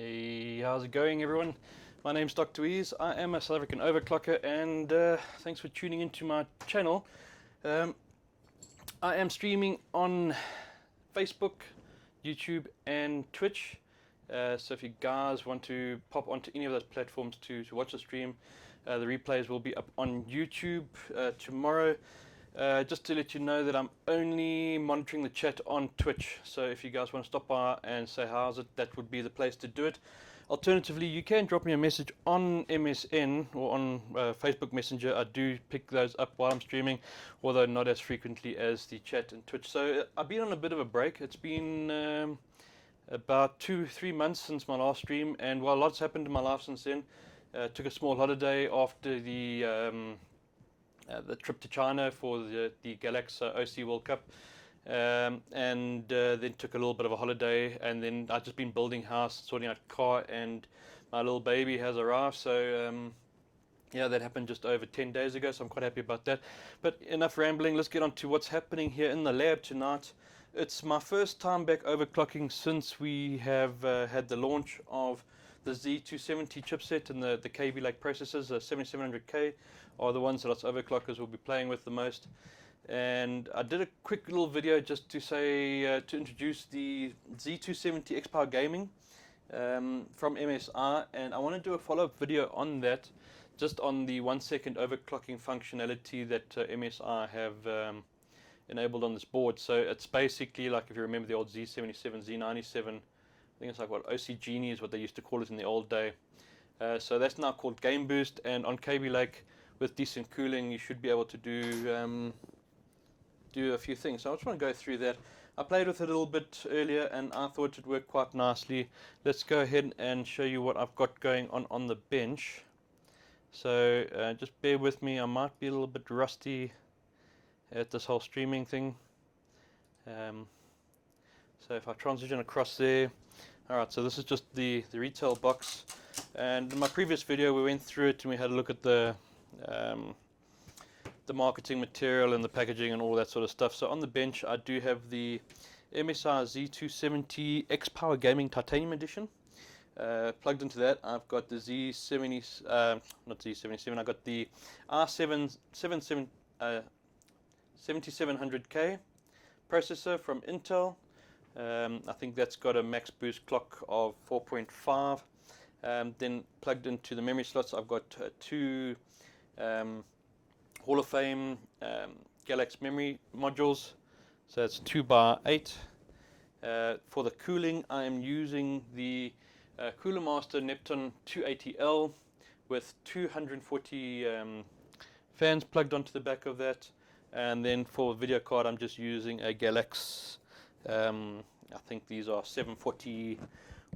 Hey, how's it going, everyone? My name's DrWeez. I am a South African overclocker, and thanks for tuning into my channel. I am streaming on Facebook, YouTube, and Twitch. So if you guys want to pop onto any of those platforms to watch the stream, the replays will be up on YouTube tomorrow. Just to let you know that I'm only monitoring the chat on Twitch, so if you guys want to stop by and say how's it, that would be the place to do it. Alternatively, you can drop me a message on MSN or on Facebook Messenger. I do pick those up while I'm streaming, although not as frequently as the chat and Twitch. So I've been on a bit of a break. It's been about 2-3 months since my last stream, and while lots happened in my life since then, took a small holiday after the trip to China for the Galax OC World Cup, and then took a little bit of a holiday, and then I've just been building house, sorting out car, and my little baby has arrived. So yeah, that happened just over 10 days ago, so I'm quite happy about that. But enough rambling, let's get on to what's happening here in the lab tonight. It's my first time back overclocking since we have had the launch of the Z270 chipset and the Kaby Lake processors. The 7700K are the ones that us overclockers will be playing with the most. And I did a quick little video just to say, to introduce the Z270 XPOWER gaming from MSI, and I want to do a follow-up video on that, just on the 1-second overclocking functionality that MSI have enabled on this board. So it's basically like, if you remember the old Z77, Z97, I think it's like what OC Genie is what they used to call it in the old day. So that's now called Game Boost, and on Kaby Lake with decent cooling you should be able to do a few things. So I just want to go through that. I played with it a little bit earlier and I thought it worked quite nicely. Let's go ahead and show you what I've got going on the bench. So just bear with me, I might be a little bit rusty at this whole streaming thing. So if I transition across there. Alright, so this is just the retail box, and in my previous video we went through it and we had a look at the marketing material and the packaging and all that sort of stuff. So on the bench I do have the MSI Z270 XPOWER Gaming Titanium Edition. Plugged into that I've got the Z70, not Z77, I've got the R7700K processor from Intel. I think that's got a max boost clock of 4.5. Then plugged into the memory slots I've got two Hall of Fame Galax memory modules, so that's 2x8. For the cooling I am using the Cooler Master Neptune 280L with 240 fans plugged onto the back of that. And then for video card I'm just using a Galax, I think these are 740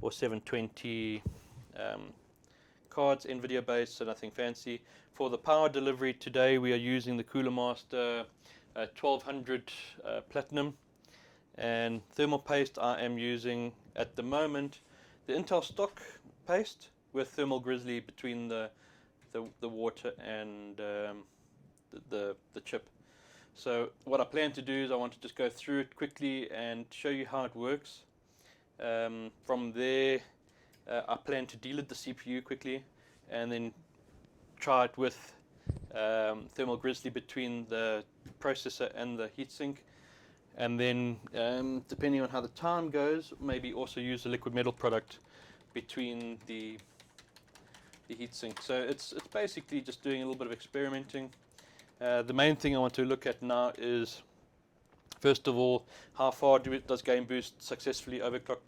or 720 cards, NVIDIA based, so nothing fancy. For the power delivery today we are using the Cooler Master 1200 Platinum, and thermal paste I am using at the moment the Intel stock paste with Thermal Grizzly between the water and the chip. So what I plan to do is I want to just go through it quickly and show you how it works. From there I plan to delete the CPU quickly and then try it with Thermal Grizzly between the processor and the heatsink, and then depending on how the time goes, maybe also use a liquid metal product between the heatsink. So it's basically just doing a little bit of experimenting. The main thing I want to look at now is, first of all, how far does Game Boost successfully overclock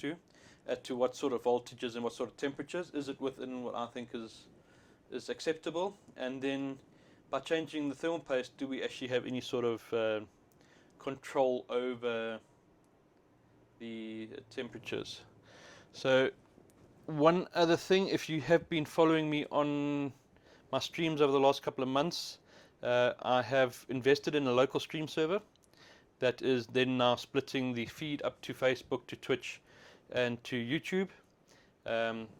to what sort of voltages and what sort of temperatures. Is it within what I think is acceptable? And then by changing the thermal paste, do we actually have any sort of control over the temperatures? So one other thing, if you have been following me on my streams over the last couple of months, I have invested in a local stream server that is then now splitting the feed up to Facebook, to Twitch and to YouTube.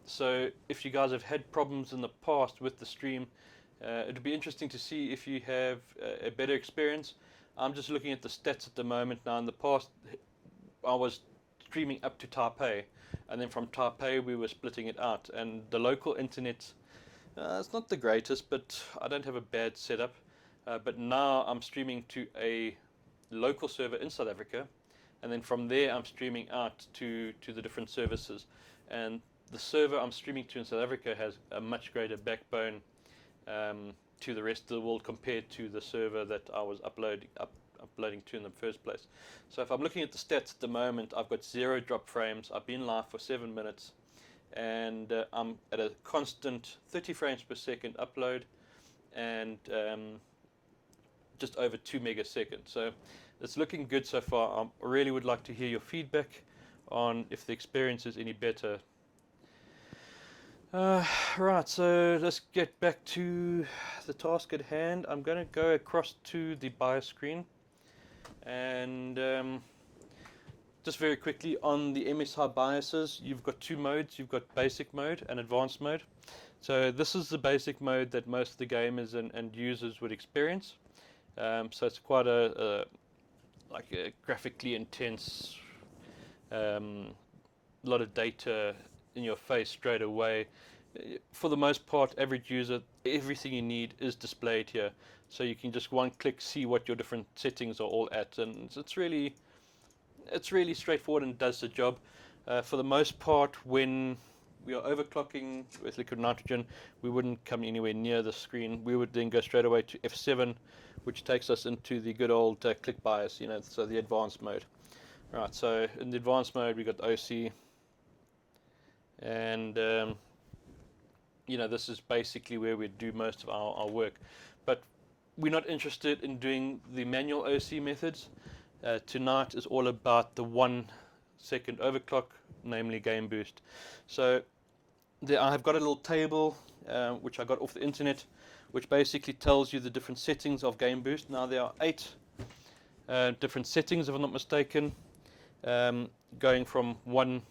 So if you guys have had problems in the past with the stream, it would be interesting to see if you have a better experience. I'm just looking at the stats at the moment now. In the past I was streaming up to Taipei, and then from Taipei we were splitting it out. And the local internet, it's not the greatest, but I don't have a bad setup. But now I'm streaming to a local server in South Africa, and then from there I'm streaming out to the different services. And the server I'm streaming to in South Africa has a much greater backbone to the rest of the world compared to the server that I was uploading to in the first place. So if I'm looking at the stats at the moment, I've got 0 drop frames. I've been live for 7 minutes, and I'm at a constant 30 frames per second upload, and just over 2 megaseconds. So it's looking good so far. I really would like to hear your feedback on if the experience is any better. Right, so let's get back to the task at hand. I'm going to go across to the BIOS screen, and just very quickly on the MSI BIOSes, you've got 2 modes. You've got basic mode and advanced mode. So this is the basic mode that most of the gamers and users would experience. So it's quite a graphically intense, lot of data in your face straight away. For the most part, average user, everything you need is displayed here, so you can just one click see what your different settings are all at, and it's really straightforward and does the job. For the most part, when we are overclocking with liquid nitrogen, we wouldn't come anywhere near the screen. We would then go straight away to F7, which takes us into the good old click BIOS, so the advanced mode. Right, so in the advanced mode we got OC, and this is basically where we do most of our work. But we're not interested in doing the manual OC methods. Tonight is all about the 1 second overclock, namely game boost. So there I have got a little table which I got off the internet, which basically tells you the different settings of game boost. Now there are 8 different settings, if I'm not mistaken, going from 1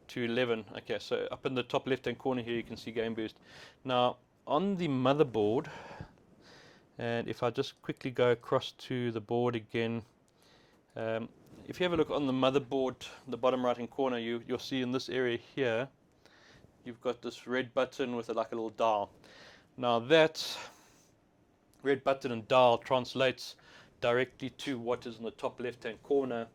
to 11. Okay, so up in the top left hand corner here you can see game boost. Now on the motherboard, and if I just quickly go across to the board again, if you have a look on the motherboard, the bottom right hand corner, you'll see in this area here you've got this red button with like a little dial. Now that red button and dial translates directly to what is in the top left hand corner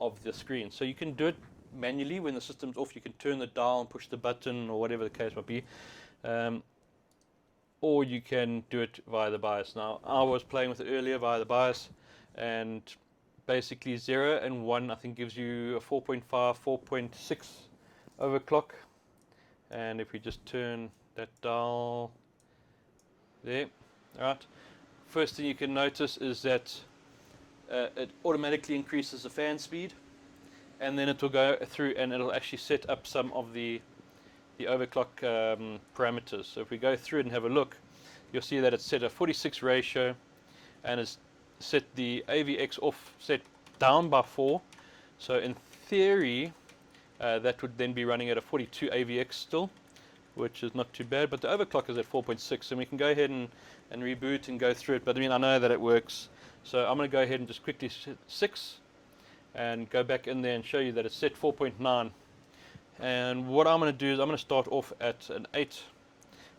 of the screen. So you can do it manually when the system's off. You can turn the dial and push the button or whatever the case might be, or you can do it via the BIOS. Now I was playing with it earlier via the BIOS, and basically 0 and 1 I think gives you a 4.5, 4.6 overclock. And if we just turn that dial there, alright, first thing you can notice is that it automatically increases the fan speed, and then it will go through and it'll actually set up some of the overclock parameters. So if we go through it and have a look, you'll see that it's set a 46 ratio, and it's set the AVX offset down by 4. So in theory that would then be running at a 42 AVX still, which is not too bad, but the overclock is at 4.6, and we can go ahead and reboot and go through it. But I mean, I know that it works, so I'm going to go ahead and just quickly set 6 and go back in there and show you that it's set 4.9. And what I'm going to do is I'm going to start off at an 8.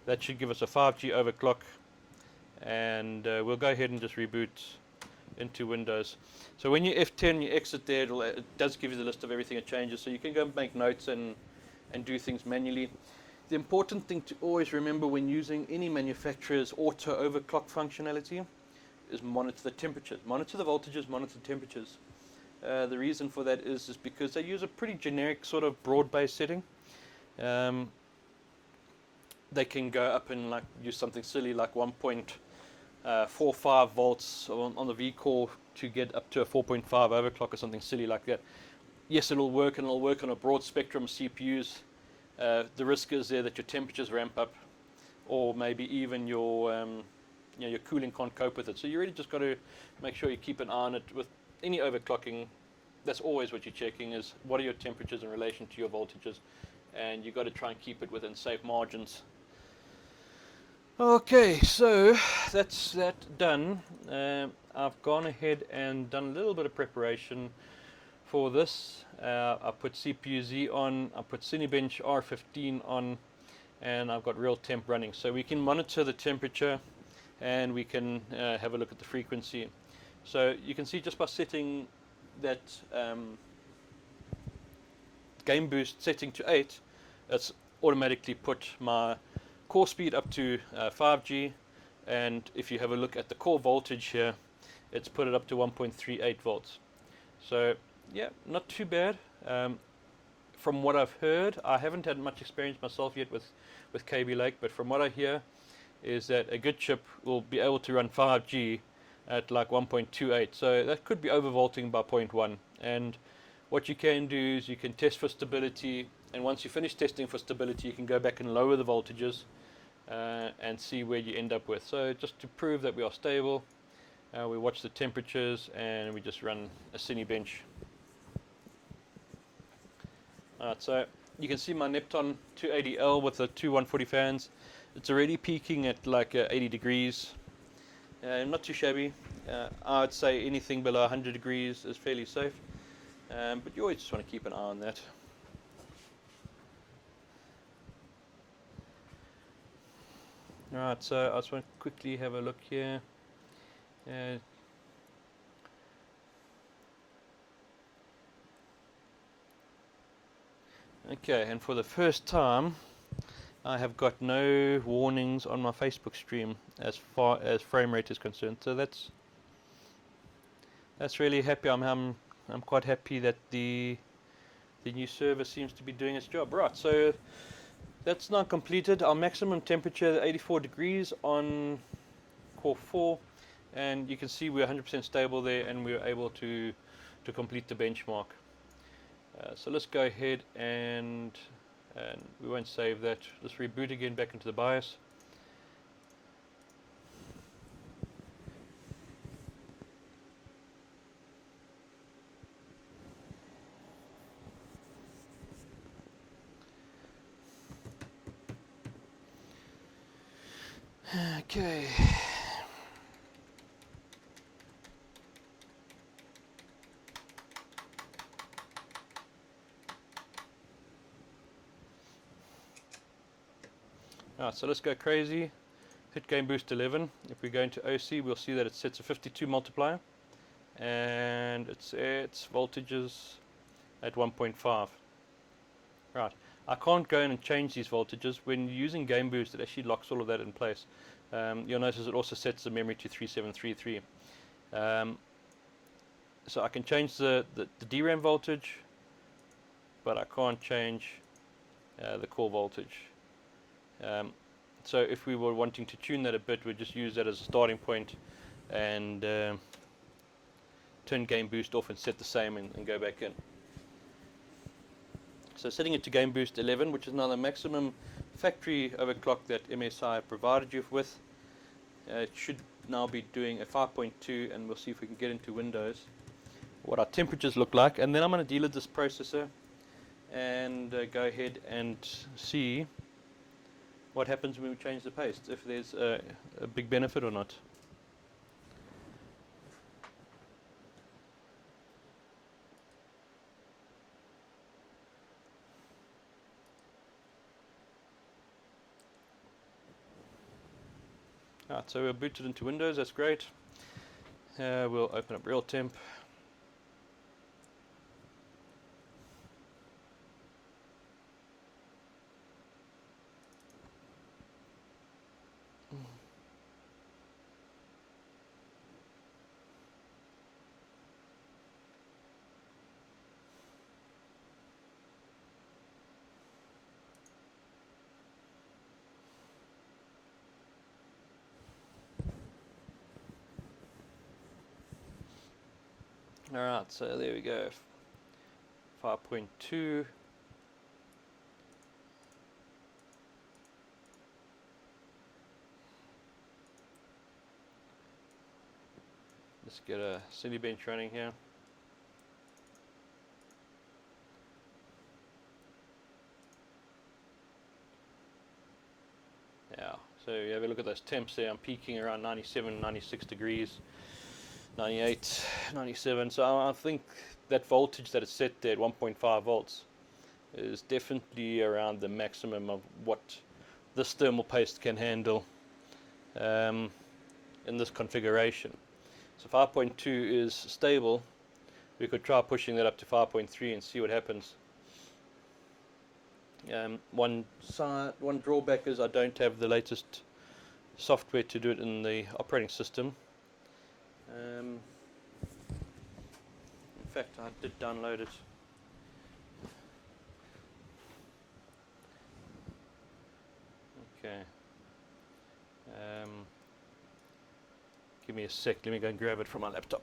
That should give us a 5G overclock, and we'll go ahead and just reboot into Windows. So when you F10, you exit there, it does give you the list of everything it changes, so you can go and make notes and do things manually. The important thing to always remember when using any manufacturer's auto overclock functionality is monitor the temperatures, monitor the voltages, monitor the temperatures. The reason for that is because they use a pretty generic sort of broad-based setting. They can go up and use something silly like 1.45 volts on the V-core to get up to a 4.5 overclock or something silly like that. Yes, it'll work, and it'll work on a broad spectrum of CPUs. The risk is there that your temperatures ramp up, or maybe even your your cooling can't cope with it. So you really just got to make sure you keep an eye on it. With any overclocking, that's always what you're checking, is what are your temperatures in relation to your voltages, and you've got to try and keep it within safe margins. Okay, so that's that done. I've gone ahead and done a little bit of preparation For this, I put CPU Z on, I put Cinebench R15 on, and I've got real temp running. So we can monitor the temperature and we can have a look at the frequency. So you can see just by setting that game boost setting to 8, it's automatically put my core speed up to 5G, and if you have a look at the core voltage here, it's put it up to 1.38 volts. So yeah, not too bad. From what I've heard, I haven't had much experience myself yet with KB Lake, but from what I hear is that a good chip will be able to run 5G at like 1.28, so that could be overvolting by 0.1. And what you can do is you can test for stability, and once you finish testing for stability, you can go back and lower the voltages and see where you end up with. So just to prove that we are stable, we watch the temperatures and we just run a Cinebench. Alright, so you can see my Neptune 280L with the two 140 fans. It's already peaking at like 80 degrees. Not too shabby. I would say anything below 100 degrees is fairly safe. But you always just want to keep an eye on that. Alright, so I just want to quickly have a look here. Okay, and for the first time, I have got no warnings on my Facebook stream as far as frame rate is concerned. So that's really happy. I'm quite happy that the new server seems to be doing its job. Right, so that's now completed. Our maximum temperature 84 degrees on core 4, and you can see we're 100% stable there, and we're able to complete the benchmark. So let's go ahead and we won't save that. Let's reboot again back into the BIOS. Okay. Alright, so let's go crazy. Hit game boost 11. If we go into OC, we'll see that it sets a 52 multiplier, and it sets voltages at 1.5. Right. I can't go in and change these voltages. When using game boost, it actually locks all of that in place. You'll notice it also sets the memory to 3733. So I can change the DRAM voltage, but I can't change the core voltage. So if we were wanting to tune that a bit, we'd just use that as a starting point and turn game boost off and set the same and go back in. So setting it to game boost 11, which is now the maximum factory overclock that MSI provided you with. It should now be doing a 5.2, and we'll see if we can get into Windows what our temperatures look like. And then I'm going to delete this processor and go ahead and see what happens when we change the paste, if there's a big benefit or not. Alright, so we're booted into Windows, that's great. We'll open up RealTemp. Alright, so there we go. 5.2. Let's get a Cinebench running here. Yeah, so you have a look at those temps there. I'm peaking around 97, 96 degrees. 98, 97, so I think that voltage that is set there at 1.5 volts is definitely around the maximum of what this thermal paste can handle in this configuration. So 5.2 is stable. We could try pushing that up to 5.3 and see what happens. One drawback is I don't have the latest software to do it in the operating system. In fact, I did download it. Okay. Give me a sec. Let me go and grab it from my laptop.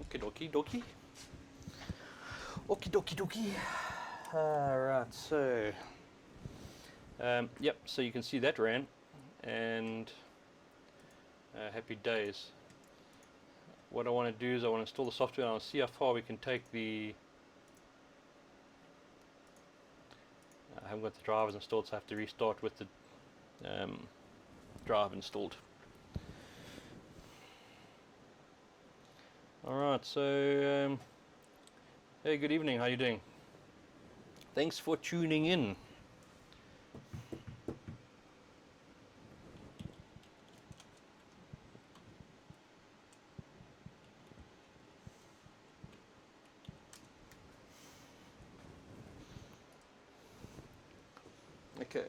Okie dokie dokie. Okie dokie dokie. Alright, so yep, so you can see that ran, and happy days. What I want to do is I want to install the software and I'll see how far we can take the I haven't got the drivers installed, so I have to restart with the drive installed. Alright, so hey, good evening, how you doing? Thanks for tuning in. Okay,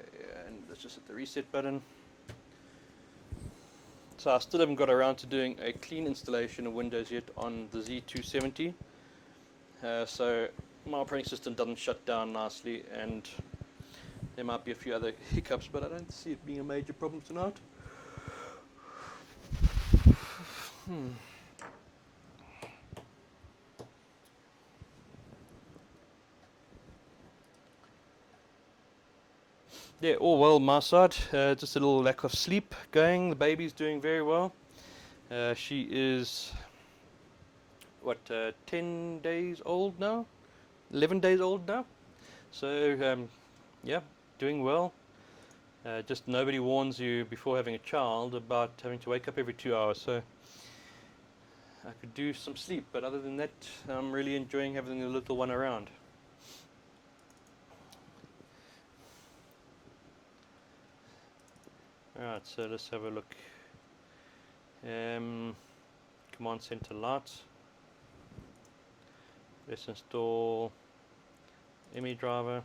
and let's just hit the reset button. So I still haven't got around to doing a clean installation of Windows yet on the Z270. So my operating system doesn't shut down nicely, and there might be a few other hiccups, but I don't see it being a major problem tonight. Yeah, all well my side. Just a little lack of sleep going. The baby's doing very well. She is, what, 10 days old now? 11 days old now? So, yeah, doing well. Just nobody warns you before having a child about having to wake up every 2 hours. So I could do some sleep, but other than that, I'm really enjoying having the little one around. Alright, so let's have a look. Command center lights. Let's install ME driver.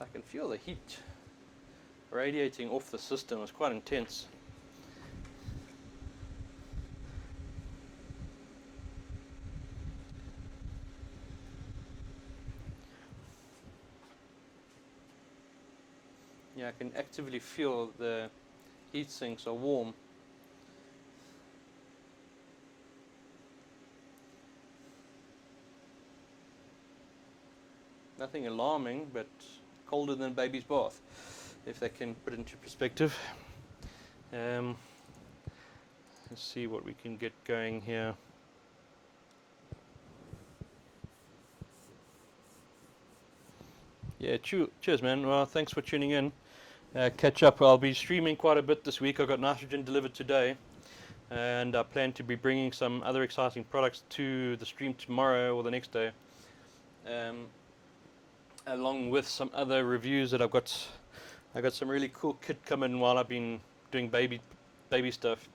I can feel the heat radiating off the system. It's quite intense. I can actively feel the heat sinks are warm. Nothing alarming, but colder than baby's bath, if they can put it into perspective. Let's see what we can get going here. Yeah, cheers, man. Well, thanks for tuning in. Catch up. I'll be streaming quite a bit this week. I got nitrogen delivered today, and I plan to be bringing some other exciting products to the stream tomorrow or the next day, along with some other reviews that I've got. I got some really cool kit coming while I've been doing baby stuff.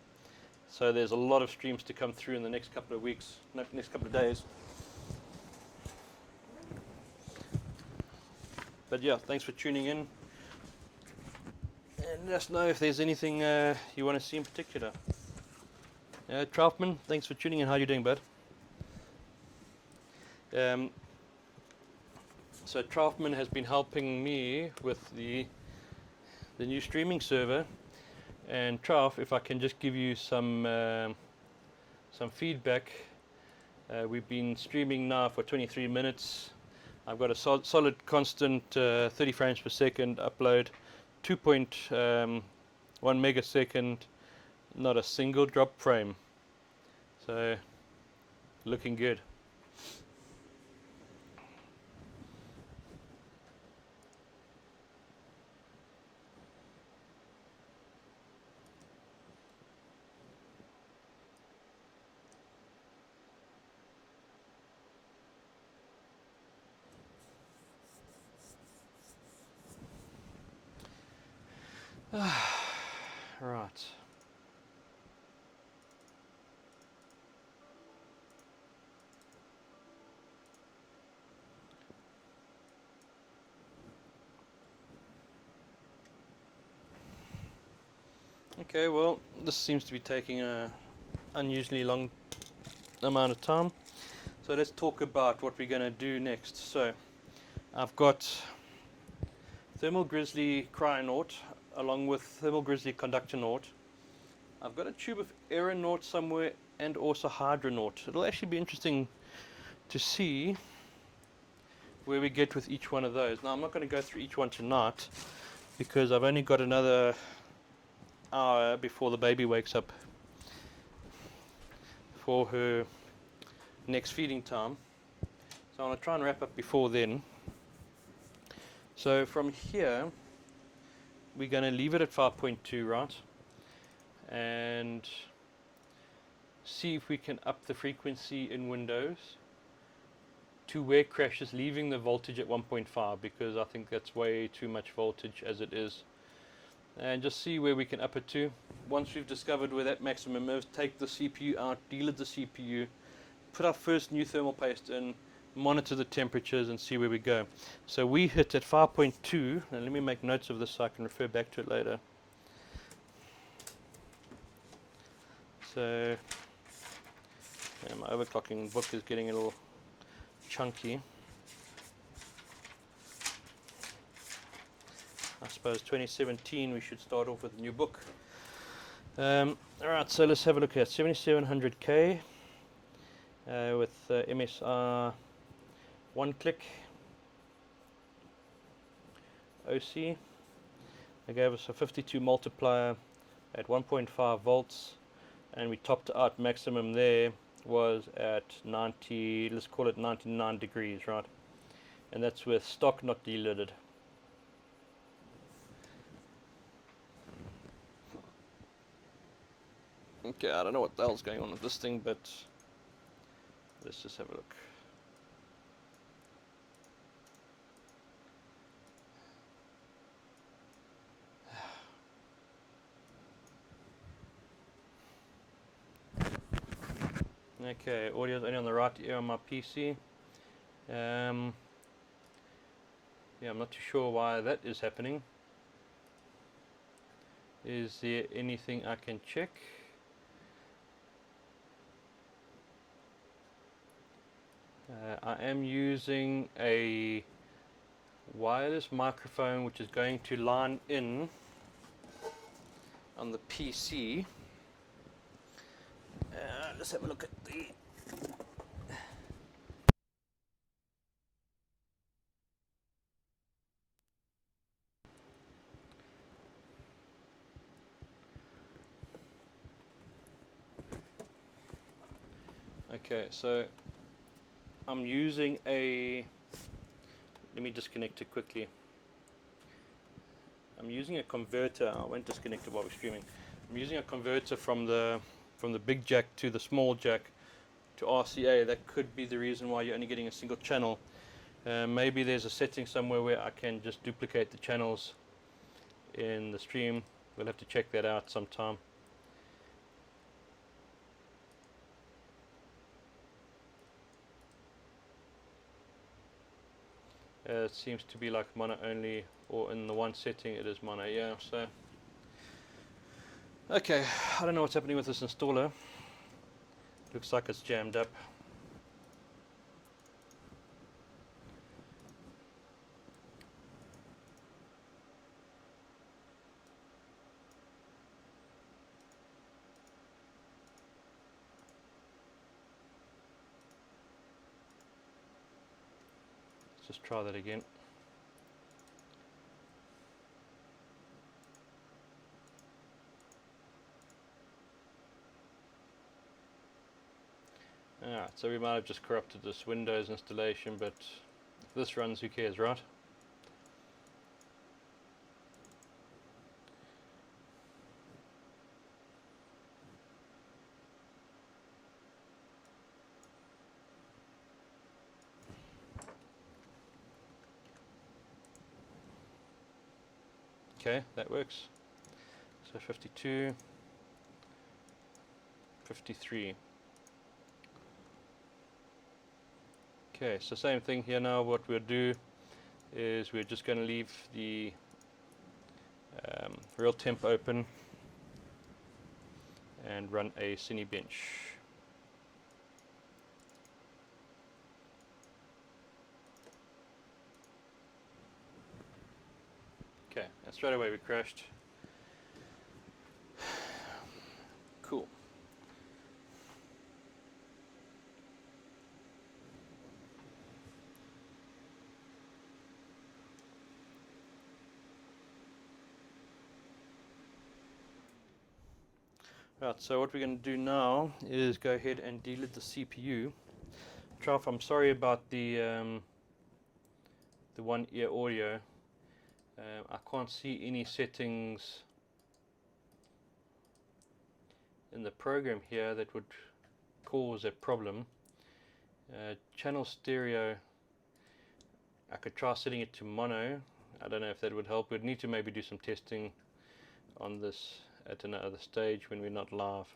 So there's a lot of streams to come through in the next couple of weeks, next couple of days. But yeah, thanks for tuning in. And let us know if there's anything you want to see in particular. Troutman, thanks for tuning in. How are you doing, bud? So Troutman has been helping me with the new streaming server. And Trout, if I can just give you some feedback. We've been streaming now for 23 minutes. I've got a solid constant 30 frames per second upload, 2.1 megasecond, not a single drop frame. So looking good. Right. Okay, well, this seems to be taking an unusually long amount of time. So let's talk about what we're going to do next. So I've got Thermal Grizzly Cryonaut along with Thermal Grizzly Conductonaut. I've got a tube of Aeronaut somewhere and also Hydronaut. It'll actually be interesting to see where we get with each one of those. Now I'm not going to go through each one tonight because I've only got another hour before the baby wakes up for her next feeding time. So I'm going to try and wrap up before then. So from here we're going to leave it at 5.2, right? And see if we can up the frequency in Windows to where it crashes, leaving the voltage at 1.5 because I think that's way too much voltage as it is. And just see where we can up it to. Once we've discovered where that maximum is, take the CPU out, deload the CPU, put our first new thermal paste in, monitor the temperatures and see where we go. So we hit at 5.2, and let me make notes of this so I can refer back to it later. So my overclocking book is getting a little chunky. I suppose 2017 we should start off with a new book. Alright, so let's have a look at 7700K with MSI one-click OC. They gave us a 52 multiplier at 1.5 volts, and we topped out maximum there was at 90, let's call it 99 degrees, right? And that's with stock, not deloaded. Okay, I don't know what the hell's going on with this thing, but let's just have a look. Okay, audio's only on the right ear on my PC. Yeah, I'm not too sure why that is happening. Is there anything I can check? I am using a wireless microphone which is going to line in on the PC. Let's have a look at the okay, so I'm using a, let me disconnect it quickly. I'm using a converter. I won't disconnect it while we're streaming. I'm using a converter from the big jack to the small jack to RCA. That could be the reason why you're only getting a single channel. Maybe there's a setting somewhere where I can just duplicate the channels in the stream. We'll have to check that out sometime. It seems to be like mono only, or in the one setting it is mono, yeah. So okay, I don't know what's happening with this installer. Looks like it's jammed up. Let's just try that again. Alright, so we might have just corrupted this Windows installation, but if this runs, who cares, right? Okay, that works. So 52, 53. Okay, so same thing here now. What we'll do is we're just going to leave the real temp open and run a Cinebench. Okay, and straight away we crashed. Cool. Right, so what we're going to do now is go ahead and delete the CPU. Trough, I'm sorry about the one ear audio. I can't see any settings in the program here that would cause a problem. Channel stereo, I could try setting it to mono. I don't know if that would help. We'd need to maybe do some testing on this at another stage when we're not live.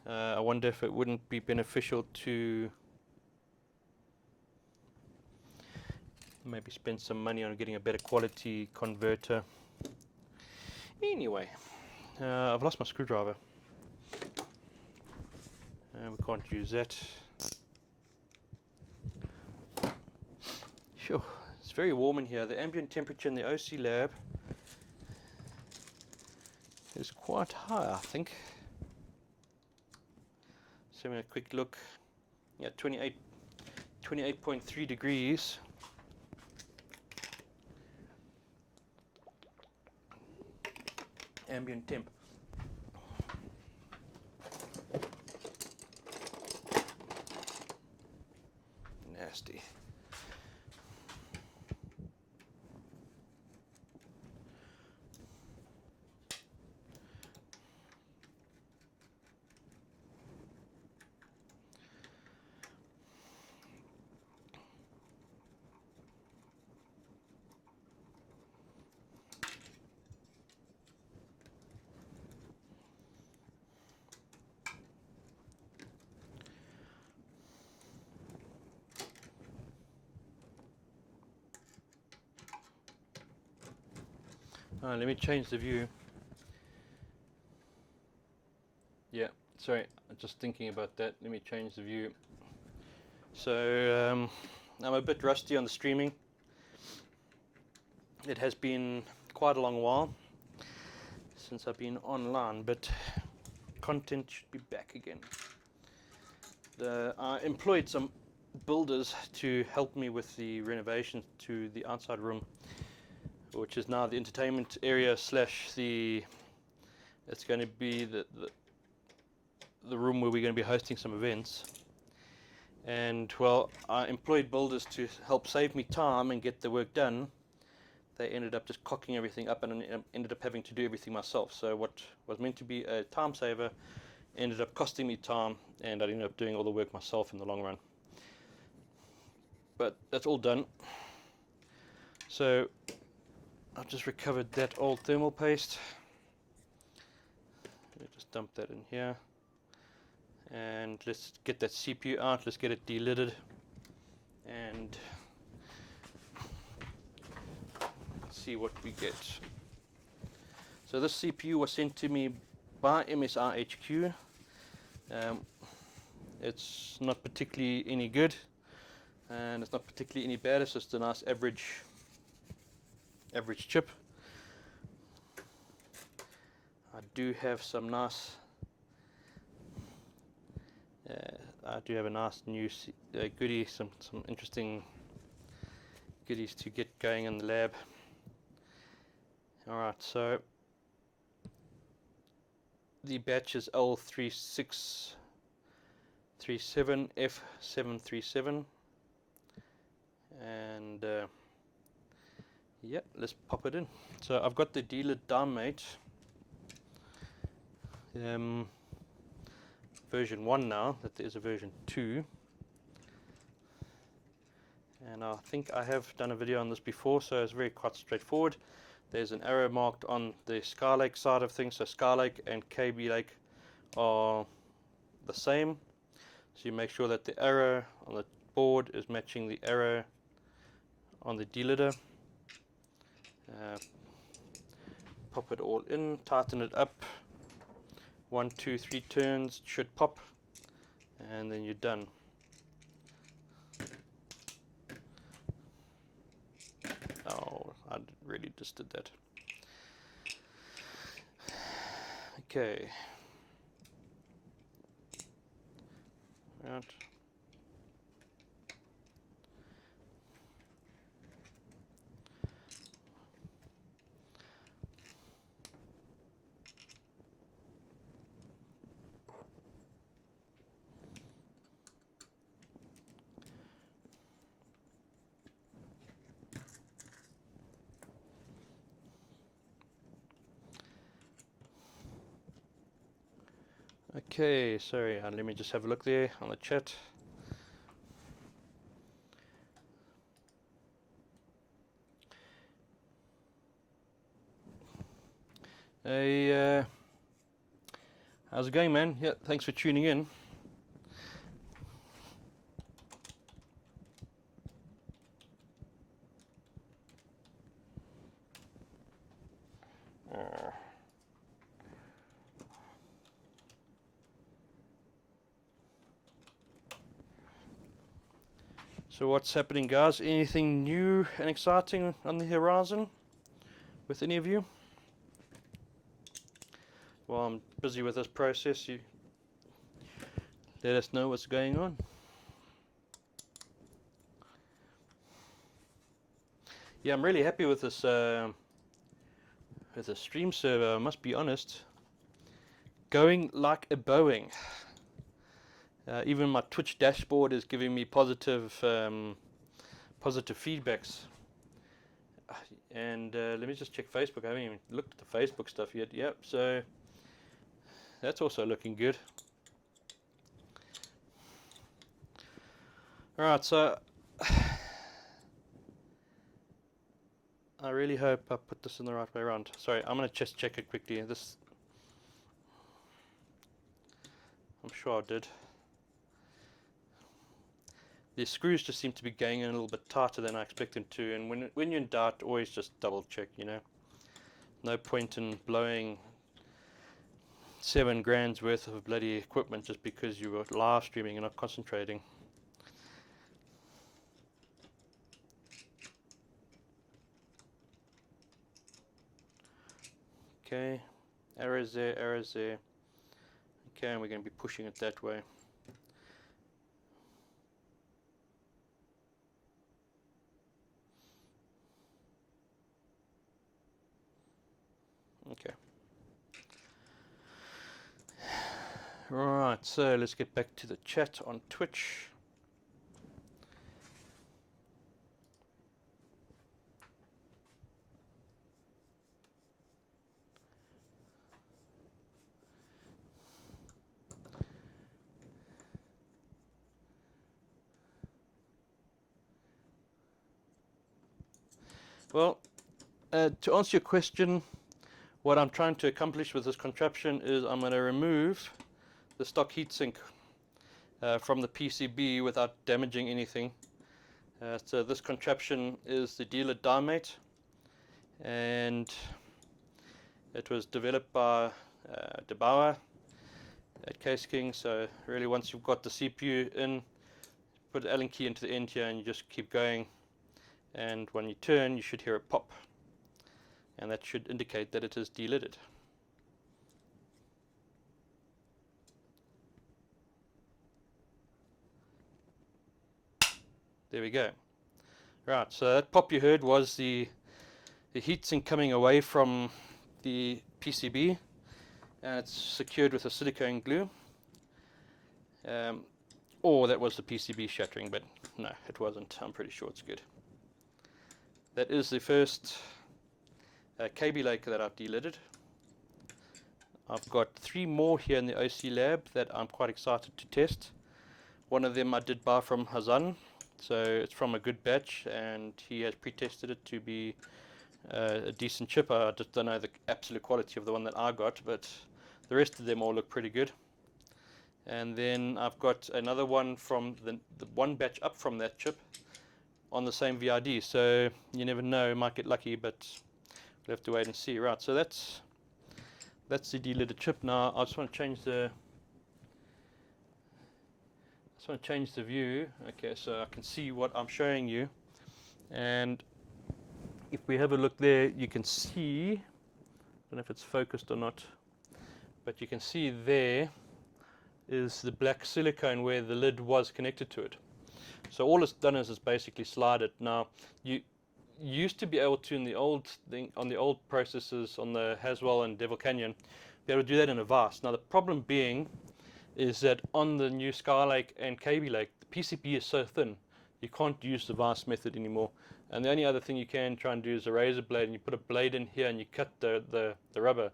I wonder if it wouldn't be beneficial to maybe spend some money on getting a better quality converter. Anyway, I've lost my screwdriver. We can't use that. Sure, it's very warm in here. The ambient temperature in the OC lab is quite high, I think. So having a quick look. Yeah, 28.3 degrees. Ambient temp. Nasty. Let me change the view. Yeah, sorry, just thinking about that, let me change the view. So I'm a bit rusty on the streaming. It has been quite a long while since I've been online, but content should be back again. I employed some builders to help me with the renovation to the outside room, which is now the entertainment area slash it's going to be the room where we're going to be hosting some events. And well, I employed builders to help save me time and get the work done. They ended up just cocking everything up, and I ended up having to do everything myself. So what was meant to be a time saver ended up costing me time, and I ended up doing all the work myself in the long run. But that's all done. So I've just recovered that old thermal paste. Just dump that in here, and let's get that CPU out. Let's get it delidded, and see what we get. So this CPU was sent to me by MSI HQ. It's not particularly any good, and it's not particularly any bad. It's just a nice average chip. I do have some nice I do have a nice new goodie, some interesting goodies to get going in the lab. Alright, so the batch is L3637F737, and yeah, let's pop it in. So I've got the dealer DimeMate version 1 now, that there is a version 2, and I think I have done a video on this before, so it's very quite straightforward. There's an arrow marked on the Skylake side of things, so Skylake and KB Lake are the same, so you make sure that the arrow on the board is matching the arrow on the delitter. Pop it all in, tighten it up, 1, 2, 3 turns, it should pop, and then you're done. Oh, I really just did that. Okay. Right. Okay, sorry, let me just have a look there on the chat. Hey, how's it going, man? Yeah, thanks for tuning in. So what's happening, guys? Anything new and exciting on the horizon with any of you? While I'm busy with this process, you let us know what's going on. Yeah, I'm really happy with this stream server, I must be honest. Going like a Boeing. Even my Twitch dashboard is giving me positive feedbacks. And let me just check Facebook. I haven't even looked at the Facebook stuff yet. Yep, so that's also looking good. Alright, so I really hope I put this in the right way around. Sorry, I'm going to just check it quickly. I'm sure I did. The screws just seem to be going in a little bit tighter than I expect them to, and when you're in doubt, always just double check, you know. No point in blowing 7 grand's worth of bloody equipment just because you were live streaming and not concentrating. Okay, arrows there, arrows there. Okay, and we're going to be pushing it that way. Okay. Right, so let's get back to the chat on Twitch. Well, to answer your question, what I'm trying to accomplish with this contraption is I'm going to remove the stock heatsink from the PCB without damaging anything. So this contraption is the dealer DrWeez, and it was developed by DrWeez at Case King. So really, once you've got the CPU in, put the Allen key into the end here and you just keep going, and when you turn you should hear a pop, and that should indicate that it is delidded. There we go. Right, so that pop you heard was the heatsink coming away from the PCB, and it's secured with a silicone glue. Or that was the PCB shattering, but no, it wasn't. I'm pretty sure it's good. That is the first KB Lake that I've delidded. I've got 3 more here in the OC lab that I'm quite excited to test. One of them I did buy from Hazan, so it's from a good batch, and he has pre-tested it to be a decent chip. I just don't know the absolute quality of the one that I got, but the rest of them all look pretty good. And then I've got another one from the one batch up from that chip on the same VID, so you never know, might get lucky, but we'll have to wait and see. Right, so that's the delidded chip. Now I just want to change the view, okay, so I can see what I'm showing you. And if we have a look there, you can see, I don't know if it's focused or not, but you can see there is the black silicone where the lid was connected to it. So all it's done is basically slide it. Now you used to be able to, in the old thing, on the old processors on the Haswell and Devil Canyon, be able to do that in a vise. Now the problem being is that on the new Skylake and KB Lake, the PCB is so thin you can't use the vise method anymore. And the only other thing you can try and do is a razor blade, and you put a blade in here and you cut the rubber.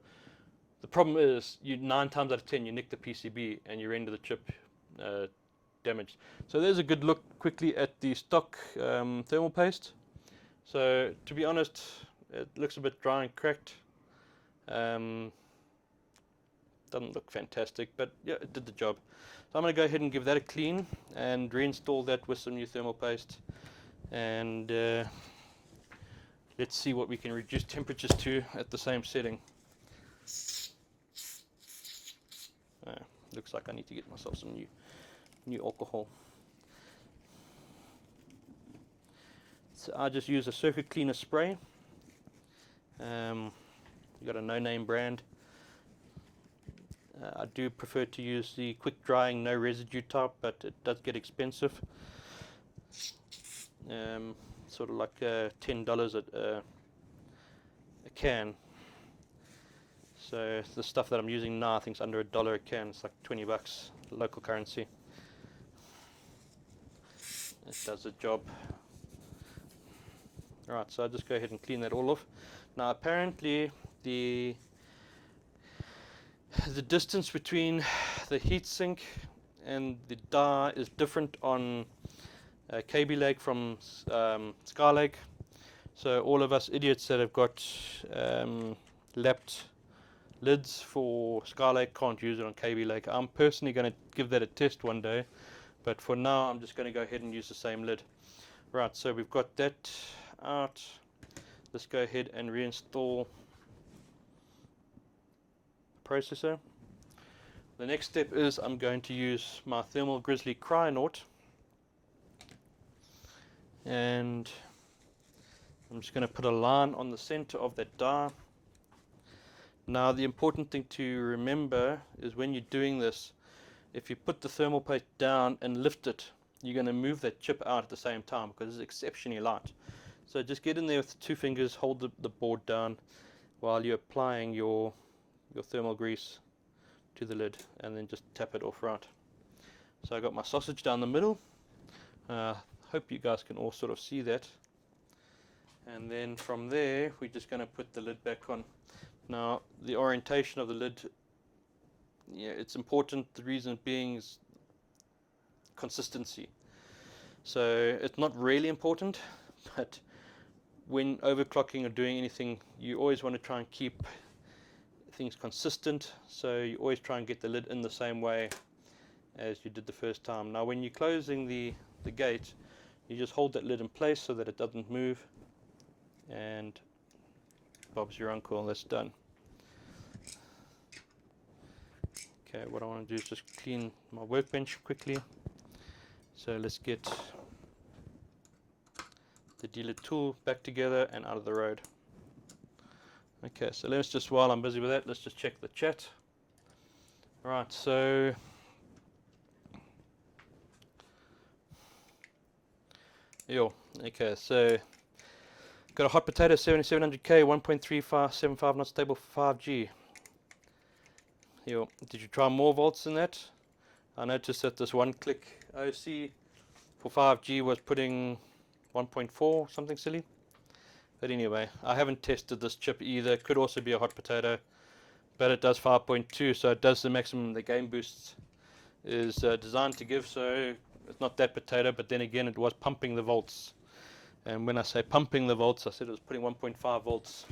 The problem is, 9 times out of 10 you nick the PCB and you render the chip damaged. So there's a good look quickly at the stock thermal paste. So to be honest, it looks a bit dry and cracked. Doesn't look fantastic, but yeah, it did the job. So I'm going to go ahead and give that a clean and reinstall that with some new thermal paste, and let's see what we can reduce temperatures to at the same setting. Looks like I need to get myself some new alcohol. So I just use a circuit cleaner spray. You got a no-name brand. I do prefer to use the quick drying, no residue type, but it does get expensive. Sort of like $10 a can. So the stuff that I'm using now, I think is under $1 a can. It's like 20 bucks local currency. It does the job. Alright, so I'll just go ahead and clean that all off. Now apparently the distance between the heatsink and the die is different on KB Lake from Skylake. So all of us idiots that have got lapped lids for Skylake can't use it on KB Lake. I'm personally going to give that a test one day, but for now I'm just going to go ahead and use the same lid. Right, so we've got that out. Let's go ahead and reinstall the processor. the next step is I'm going to use my Thermal Grizzly Cryonaut, and I'm just going to put a line on the center of that die. Now the important thing to remember is when you're doing this, if you put the thermal paste down and lift it, you're going to move that chip out at the same time because it's exceptionally light. So just get in there with 2 fingers, hold the board down while you're applying your thermal grease to the lid, and then just tap it off right. So I got my sausage down the middle. Hope you guys can all sort of see that. And then from there we're just going to put the lid back on. Now the orientation of the lid, yeah, it's important. The reason being is consistency. So it's not really important, but when overclocking or doing anything, you always want to try and keep things consistent. So you always try and get the lid in the same way as you did the first time. Now when you're closing the gate, you just hold that lid in place so that it doesn't move, and Bob's your uncle, and that's done. Okay, what I want to do is just clean my workbench quickly. So let's get the dealer tool back together and out of the road. Okay, so let's just, while I'm busy with that, let's just check the chat. Right, so okay, so got a hot potato 7700K 1.3575 not stable for 5G. Did you try more volts than that? I noticed that this one click OC for 5G was putting 1.4, something silly. But anyway, I haven't tested this chip either. It could also be a hot potato, but it does 5.2, so it does the maximum the game boosts is designed to give. So it's not that potato, but then again it was pumping the volts. And when I say pumping the volts, I said it was putting 1.5 volts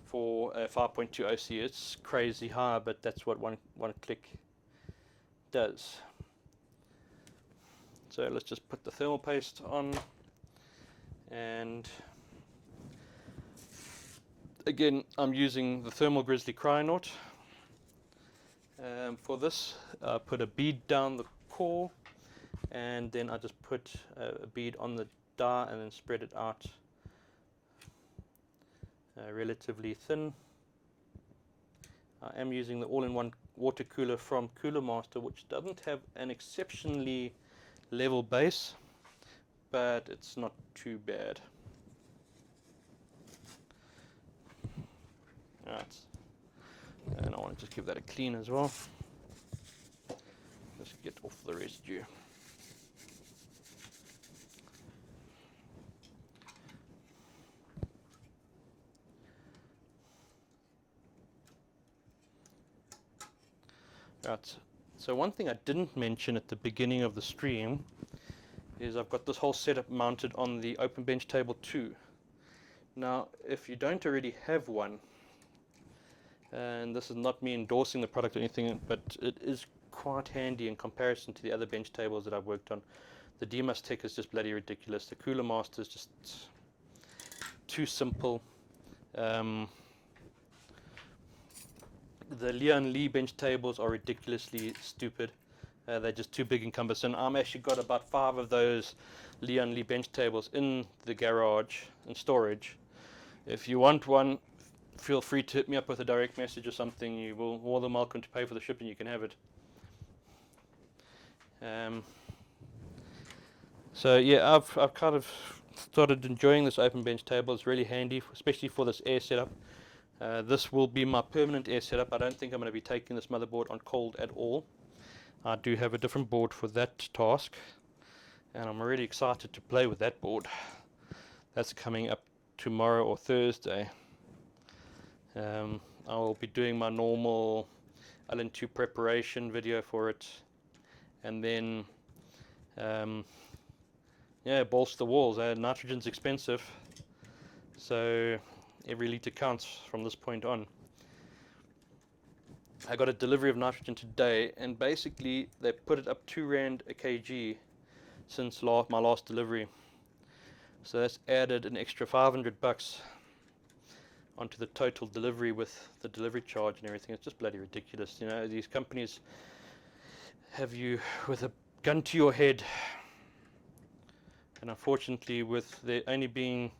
for 5.2 OC. It's crazy high, but that's what one click does. So let's just put the thermal paste on, and again I'm using the Thermal Grizzly Cryonaut. For this I put a bead down the core, and then I just put a bead on the die and then spread it out relatively thin. I am using the all-in-one water cooler from Cooler Master, which doesn't have an exceptionally level base, but it's not too bad. Right, and I want to just give that a clean as well. Just get off the residue. Right, so one thing I didn't mention at the beginning of the stream is I've got this whole setup mounted on the Open Bench Table 2. Now, if you don't already have one, and this is not me endorsing the product or anything, but it is quite handy in comparison to the other bench tables that I've worked on. The DMUS Tech is just bloody ridiculous. The Cooler Master is just too simple. The Leon Lee bench tables are ridiculously stupid. They're just too big and cumbersome. I've actually got about 5 of those Leon Lee bench tables in the garage in storage. If you want one, feel free to hit me up with a direct message or something. You will more than welcome to pay for the shipping. You can have it. So yeah, I've kind of started enjoying this open bench table. It's really handy, especially for this air setup. This will be my permanent air setup. I don't think I'm going to be taking this motherboard on cold at all. I do have a different board for that task, and I'm really excited to play with that board. That's coming up tomorrow or Thursday. I will be doing my normal LN2 preparation video for it, and then yeah, bolster the walls. Nitrogen's expensive, so every litre counts from this point on. I got a delivery of nitrogen today, and basically they put it up 2 Rand a kg since my last delivery. So that's added an extra 500 bucks onto the total delivery with the delivery charge and everything. It's just bloody ridiculous. You know, these companies have you with a gun to your head. And unfortunately, with there only being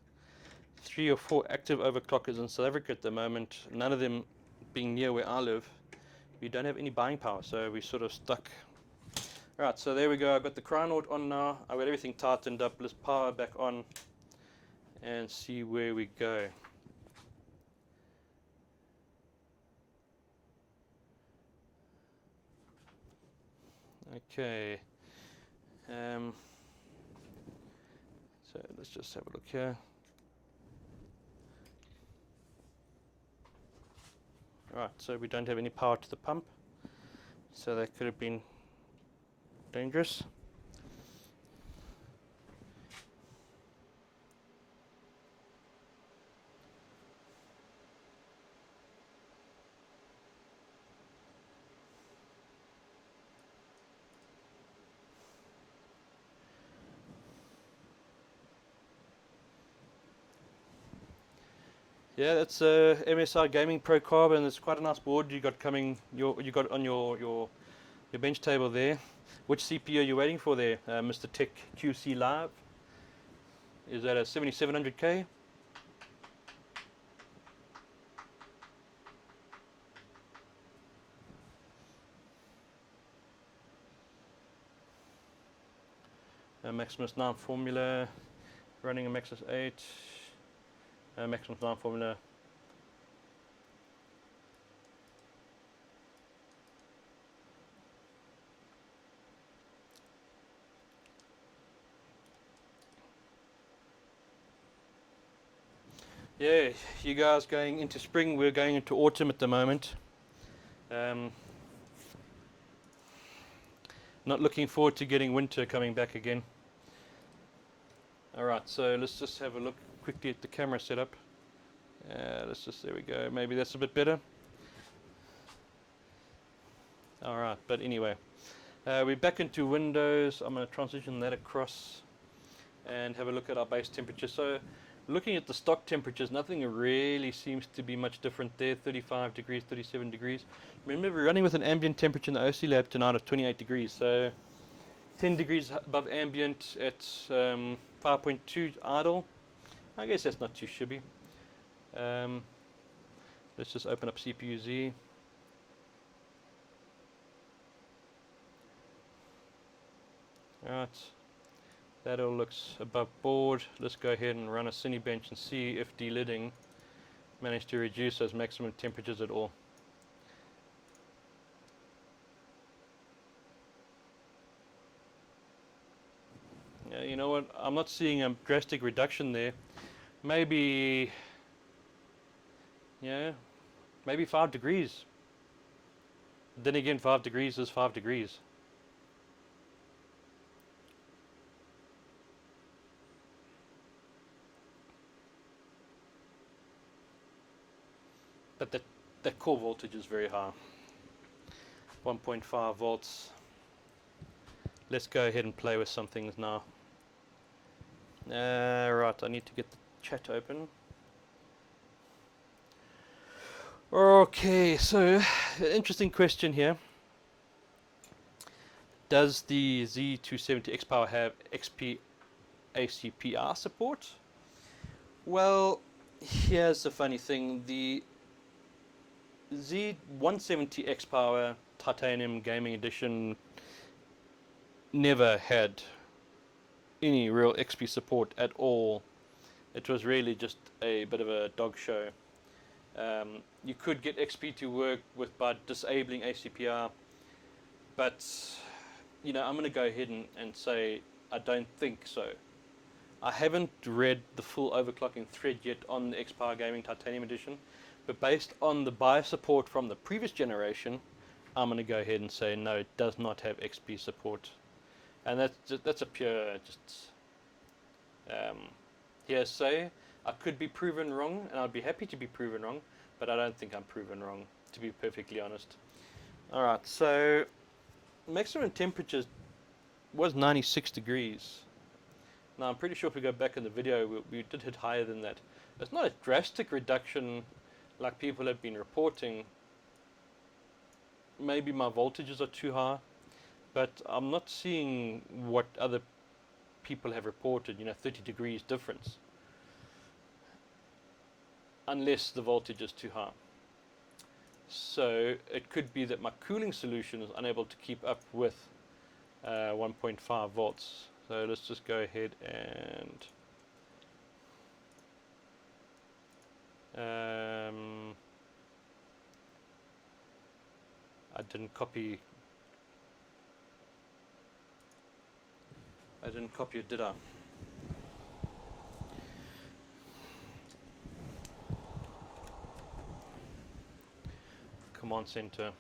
3 or 4 active overclockers in South Africa at the moment, none of them being near where I live, we don't have any buying power, so we're sort of stuck. Right, so there we go. I've got the Cryonaut on now. I've got everything tightened up. Let's power back on and see where we go. Okay. So let's just have a look here. Right, so we don't have any power to the pump, so that could have been dangerous. Yeah, that's a MSI Gaming Pro Carb, and it's quite a nice board you got coming. You got on your bench table there. Which CPU are you waiting for there, Mr. Tech QC Live? Is that a 7700K? A Maximus 9 formula, running a Maximus 8. Maximus 9 formula. Yeah, you guys going into spring, we're going into autumn at the moment. Not looking forward to getting winter coming back again. Alright, so let's just have a look quickly at the camera setup. There we go, maybe that's a bit better. Alright, but anyway, we're back into Windows. I'm going to transition that across and have a look at our base temperature. So looking at the stock temperatures, nothing really seems to be much different there. 35 degrees, 37 degrees. Remember, we're running with an ambient temperature in the OC lab tonight of 28 degrees, so 10 degrees above ambient at 5.2 idle. I guess that's not too shabby. Let's just open up CPU Z. Alright, that all looks above board. Let's go ahead and run a Cinebench and see if delidding managed to reduce those maximum temperatures at all. Yeah, you know what, I'm not seeing a drastic reduction there. Maybe, yeah, maybe 5 degrees. Then again, 5 degrees is 5 degrees. But that core voltage is very high. 1.5 volts. Let's go ahead and play with some things now. Right, I need to get the chat open. Okay, so interesting question here. Does the Z270 XPOWER have XP ACPR support? Well, here's the funny thing. The Z170 XPOWER Titanium Gaming Edition never had any real XP support at all. It was really just a bit of a dog show. You could get XP to work with by disabling ACPR, but you know, I'm going to go ahead and say I don't think so. I haven't read the full overclocking thread yet on the XPOWER Gaming Titanium Edition, but based on the BIOS support from the previous generation, I'm going to go ahead and say no, it does not have XP support. And that's a pure hearsay. I could be proven wrong, and I'd be happy to be proven wrong, but I don't think I'm proven wrong, to be perfectly honest. Alright, so maximum temperature was 96 degrees. Now I'm pretty sure if we go back in the video, we did hit higher than that. It's not a drastic reduction like people have been reporting. Maybe my voltages are too high, but I'm not seeing what other people have reported, 30 degrees difference, unless the voltage is too high. So it could be that my cooling solution is unable to keep up with 1.5 volts. So let's just go ahead and I didn't copy it, did I? Command center.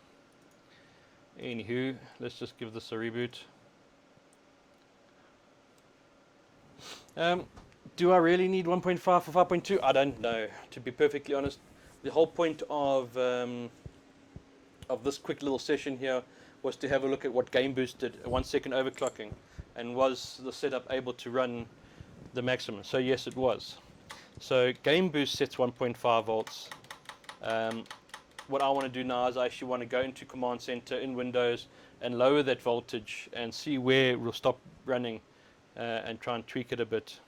Anywho, let's just give this a reboot. Do I really need 1.5 for 5.2? I don't know, to be perfectly honest. The whole point of this quick little session here was to have a look at what Game Boost did, 1 second overclocking, and was the setup able to run the maximum? So yes, it was. So Game Boost sets 1.5 volts. What I want to do now is I actually want to go into Command Center in Windows and lower that voltage and see where it will stop running, and try and tweak it a bit.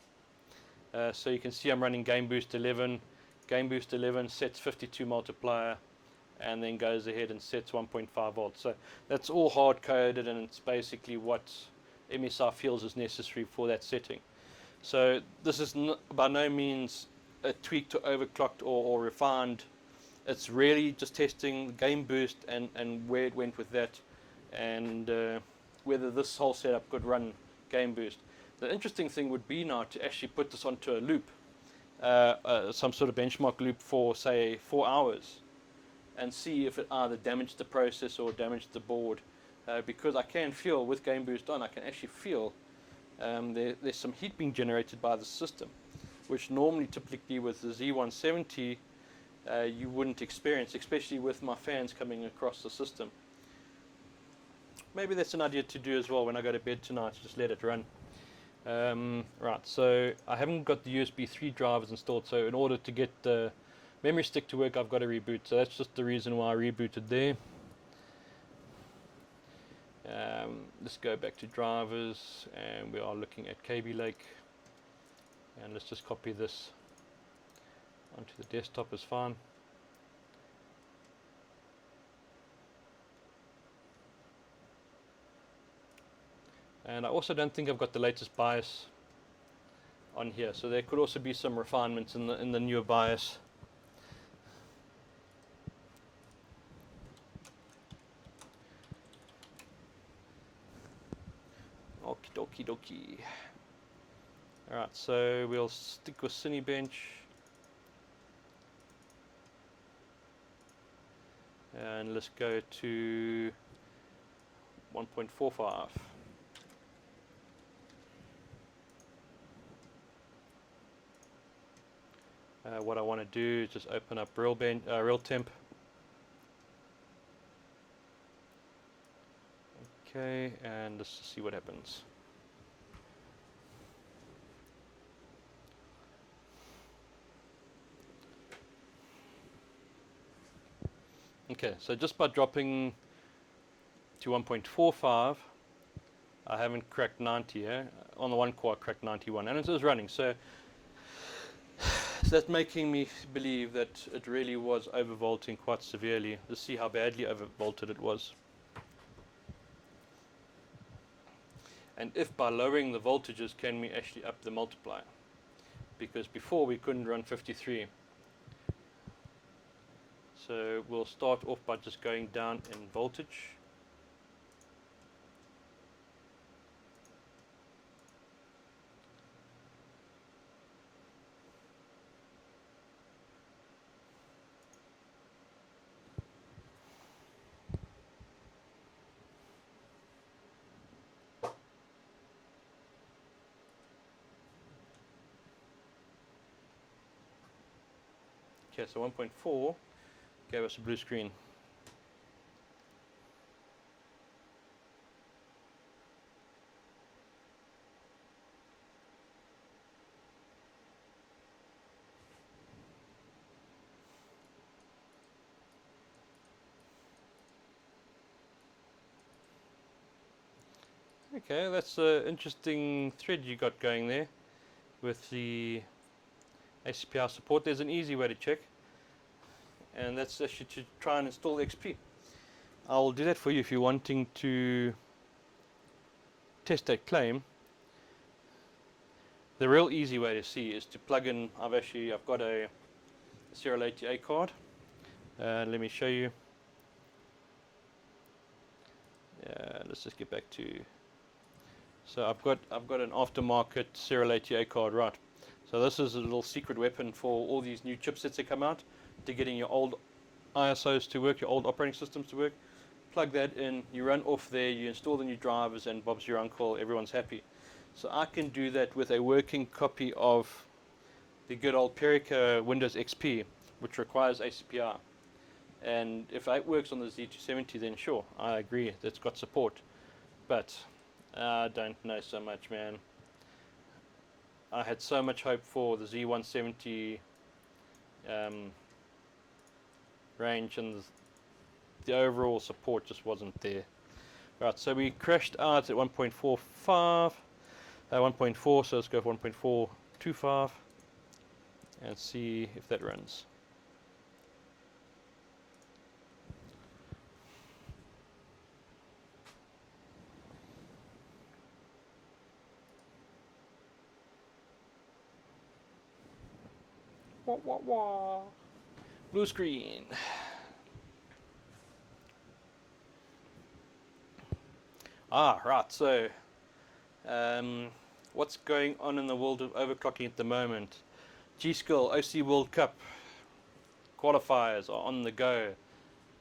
So you can see I'm running Game Boost 11. Game Boost 11 sets 52 multiplier and then goes ahead and sets 1.5 volts. So that's all hard coded, and it's basically what MSI feels is necessary for that setting. So this is by no means a tweaked or overclocked or refined. It's really just testing Game Boost and where it went with that, and whether this whole setup could run Game Boost. The interesting thing would be now to actually put this onto a loop, some sort of benchmark loop for say 4 hours, and see if it either damaged the processor or damaged the board, because I can feel with Game Boost on, I can actually feel there's some heat being generated by the system, which normally typically with the Z170 you wouldn't experience, especially with my fans coming across the system. Maybe that's an idea to do as well when I go to bed tonight, just let it run. Right, so I haven't got the USB 3 drivers installed, so in order to get the memory stick to work, I've got to reboot. So that's just the reason why I rebooted there. Let's go back to drivers, and we are looking at KB Lake, and let's just copy this onto the desktop is fine. And I also don't think I've got the latest BIOS on here, so there could also be some refinements in the newer BIOS. Okie dokie dokie. Alright, so we'll stick with Cinebench. And let's go to 1.45. What I want to do is just open up RealTemp. Okay, and let's see what happens. Okay, so just by dropping to 1.45, I haven't cracked 90 here. On the one core, I cracked 91, and it is running. So that's making me believe that it really was overvolting quite severely. Let's see how badly overvolted it was. And if by lowering the voltages can we actually up the multiplier, because before we couldn't run 53. So we'll start off by just going down in voltage. Okay, so 1.4 gave us a blue screen. Okay, that's an interesting thread you got going there with the ACPR support. There's an easy way to check, and that's actually to try and install XP. I'll do that for you if you're wanting to test that claim. The real easy way to see is to plug in. I've got a Serial 80A card. Let me show you. Let's just get back to. So I've got an aftermarket Serial 80A card, right? So this is a little secret weapon for all these new chipsets that come out, to getting your old ISOs to work, your old operating systems to work. Plug that in, you run off there, you install the new drivers, and Bob's your uncle, everyone's happy. So I can do that with a working copy of the good old Perica Windows XP, which requires ACPR. And if it works on the Z270, then sure, I agree, that's got support. But I don't know so much, man. I had so much hope for the Z170 range, and the overall support just wasn't there. Right, so we crashed out at 1.45, 1.4, so let's go for 1.425 and see if that runs. Wah, wah, wah. Blue screen. Right, so what's going on in the world of overclocking at the moment? G-Skill OC World Cup qualifiers are on the go.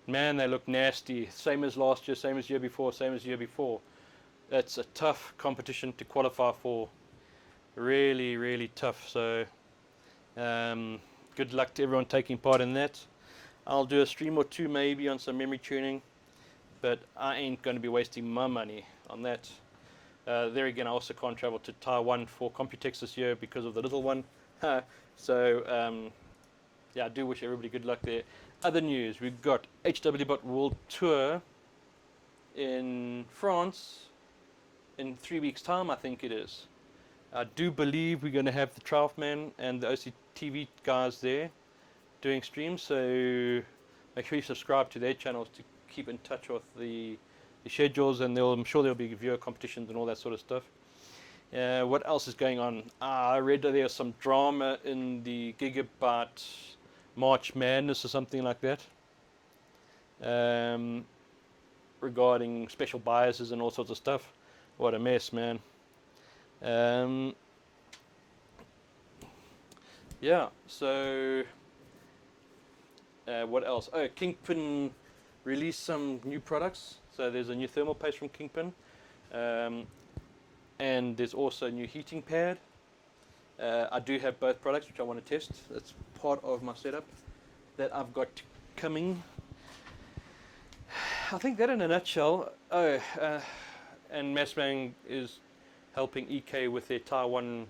Man, they look nasty. Same as last year, same as year before, same as year before. It's a tough competition to qualify for. Really, really tough. So good luck to everyone taking part in that. I'll do a stream or two maybe on some memory tuning, but I ain't going to be wasting my money on that. There again, I also can't travel to Taiwan for Computex this year because of the little one. So yeah, I do wish everybody good luck there. Other news, we've got HWBot World Tour in France in 3 weeks time, I think it is. I do believe we're going to have the Troutman and the OCTV guys there doing streams, so make sure you subscribe to their channels to keep in touch with the schedules, and I'm sure there'll be viewer competitions and all that sort of stuff. What else is going on? I read that there's some drama in the Gigabyte March Madness or something like that, regarding special biases and all sorts of stuff. What a mess, man. Yeah, so what else? Oh, Kingpin released some new products. So there's a new thermal paste from Kingpin, and there's also a new heating pad. I do have both products which I want to test. That's part of my setup that I've got coming. I think that in a nutshell. Oh, and Massbang is helping EK with their Taiwan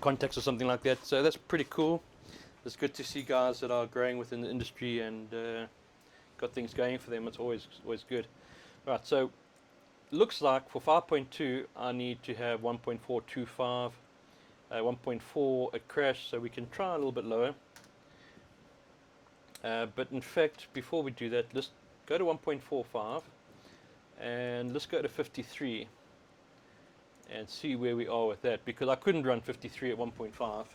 contacts or something like that. So that's pretty cool. It's good to see guys that are growing within the industry and got things going for them. It's always good. Right, so looks like for 5.2 I need to have 1.425, 1.4 at crash, so we can try a little bit lower. But in fact, before we do that, let's go to 1.45 and let's go to 53 and see where we are with that, because I couldn't run 53 at 1.5.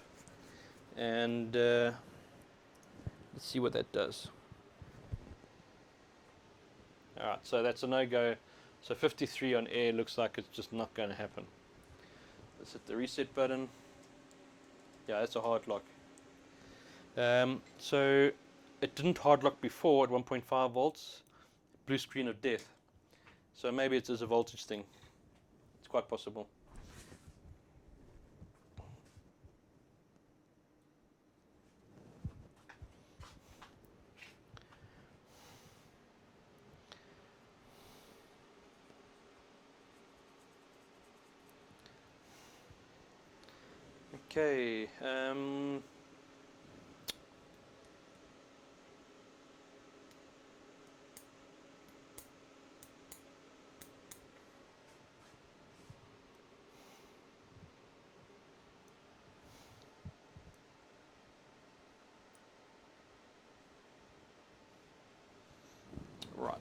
And let's see what that does. Alright, so that's a no-go. So 53 on air looks like it's just not going to happen. Let's hit the reset button. Yeah, that's a hard lock. So it didn't hard lock before at 1.5 volts. Blue screen of death. So maybe it is a voltage thing. It's quite possible. Okay.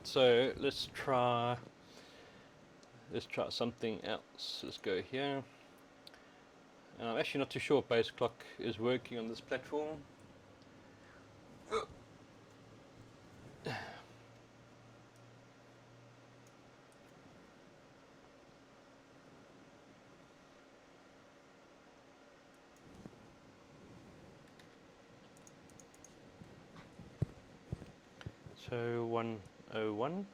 so let's try something else. Let's go here. And I'm actually not too sure if base clock is working on this platform. So 101.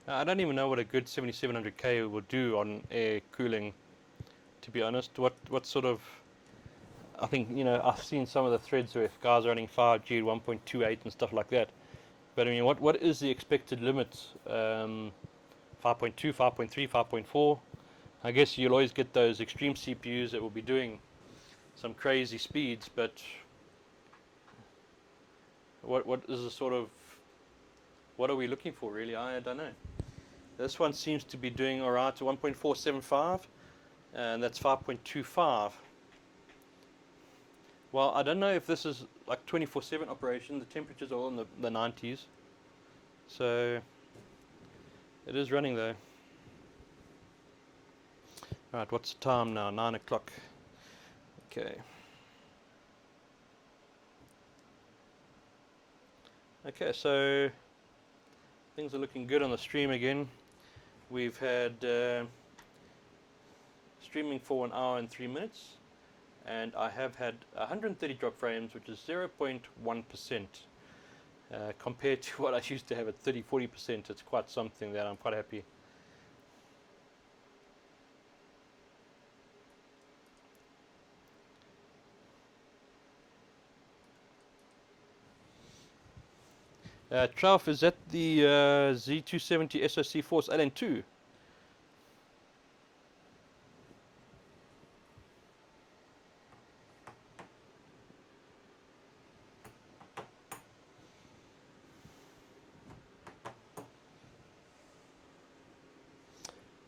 I don't even know what a good 7700K will do on air cooling, to be honest. What sort of, I think, I've seen some of the threads where guys are running 5G at 1.28 and stuff like that. But I mean, what is the expected limit? 5.2, 5.3, 5.4. I guess you'll always get those extreme CPUs that will be doing some crazy speeds, but what is the sort of, what are we looking for really? I don't know. This one seems to be doing alright to 1.475, and that's 5.25. Well, I don't know if this is like 24/7 operation. The temperatures are all in the 90s, so it is running though. Right, what's the time now? 9 o'clock. Okay. Okay, so things are looking good on the stream again. We've had streaming for 1 hour and 3 minutes, and I have had 130 drop frames, which is 0.1%. Compared to what I used to have at 30-40%, it's quite something that I'm quite happy. Trouf, is that the Z270 SoC Force LN2?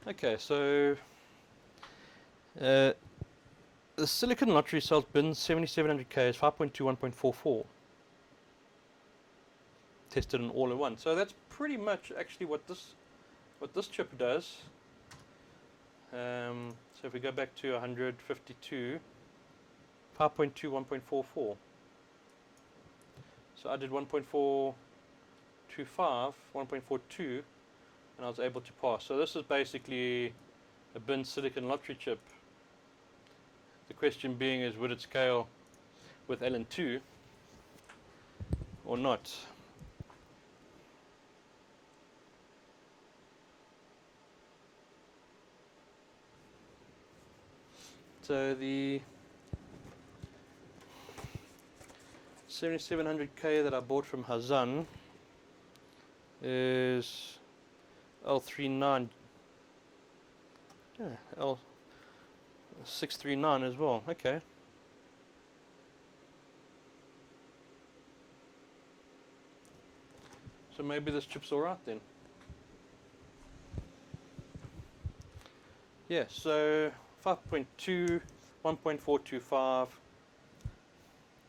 Okay, so the silicon lottery cells bin 7700K is 5.2, 1.44. Tested an all-in-one. So that's pretty much actually what this chip does. So if we go back to 152, 5.2, 1.44. So I did 1.425, 1.42, and I was able to pass. So this is basically a bin silicon lottery chip. The question being is, would it scale with LN2 or not? So the 7700K that I bought from Hazan is L39, yeah, L639 as well. Okay. So maybe this chip's alright then. Yeah, so 5.2, 1.425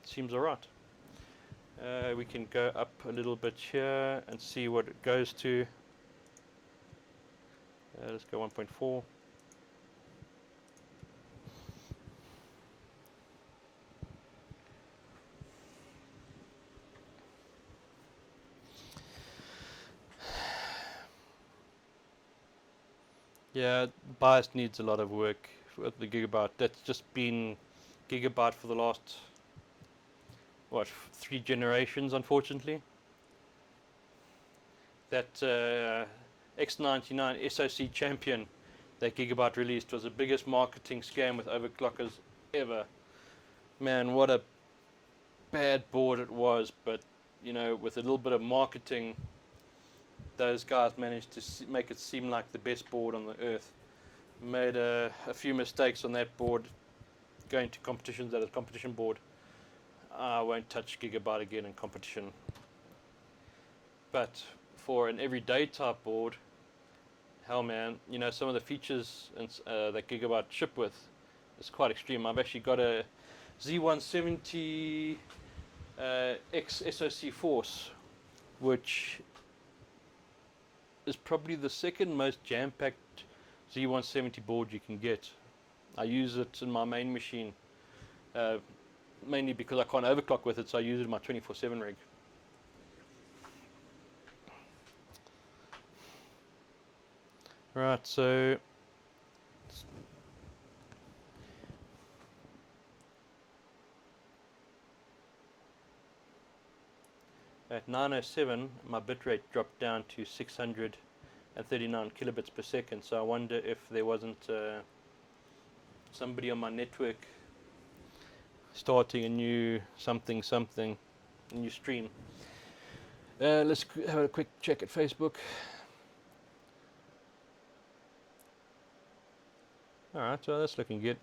seems alright. We can go up a little bit here and see what it goes to. Let's go 1.4. Yeah, bias needs a lot of work with the gigabyte. That's just been gigabyte for the last, what, 3 generations, unfortunately. That X99 SoC Champion that Gigabyte released was the biggest marketing scam with overclockers ever. Man, what a bad board it was, but with a little bit of marketing, those guys managed to make it seem like the best board on the earth. Made a few mistakes on that board, going to competitions at a competition board. I won't touch Gigabyte again in competition. But for an everyday type board, hell man, you know, some of the features and that Gigabyte ship with is quite extreme. I've actually got a Z170 X SoC Force, which is probably the second most jam-packed Z170 board you can get. I use it in my main machine, mainly because I can't overclock with it, so I use it in my 24/7 rig. Right, so at 907, my bitrate dropped down to 639 kilobits per second. So I wonder if there wasn't somebody on my network starting a new something, a new stream. Let's have a quick check at Facebook. Alright, so that's looking good.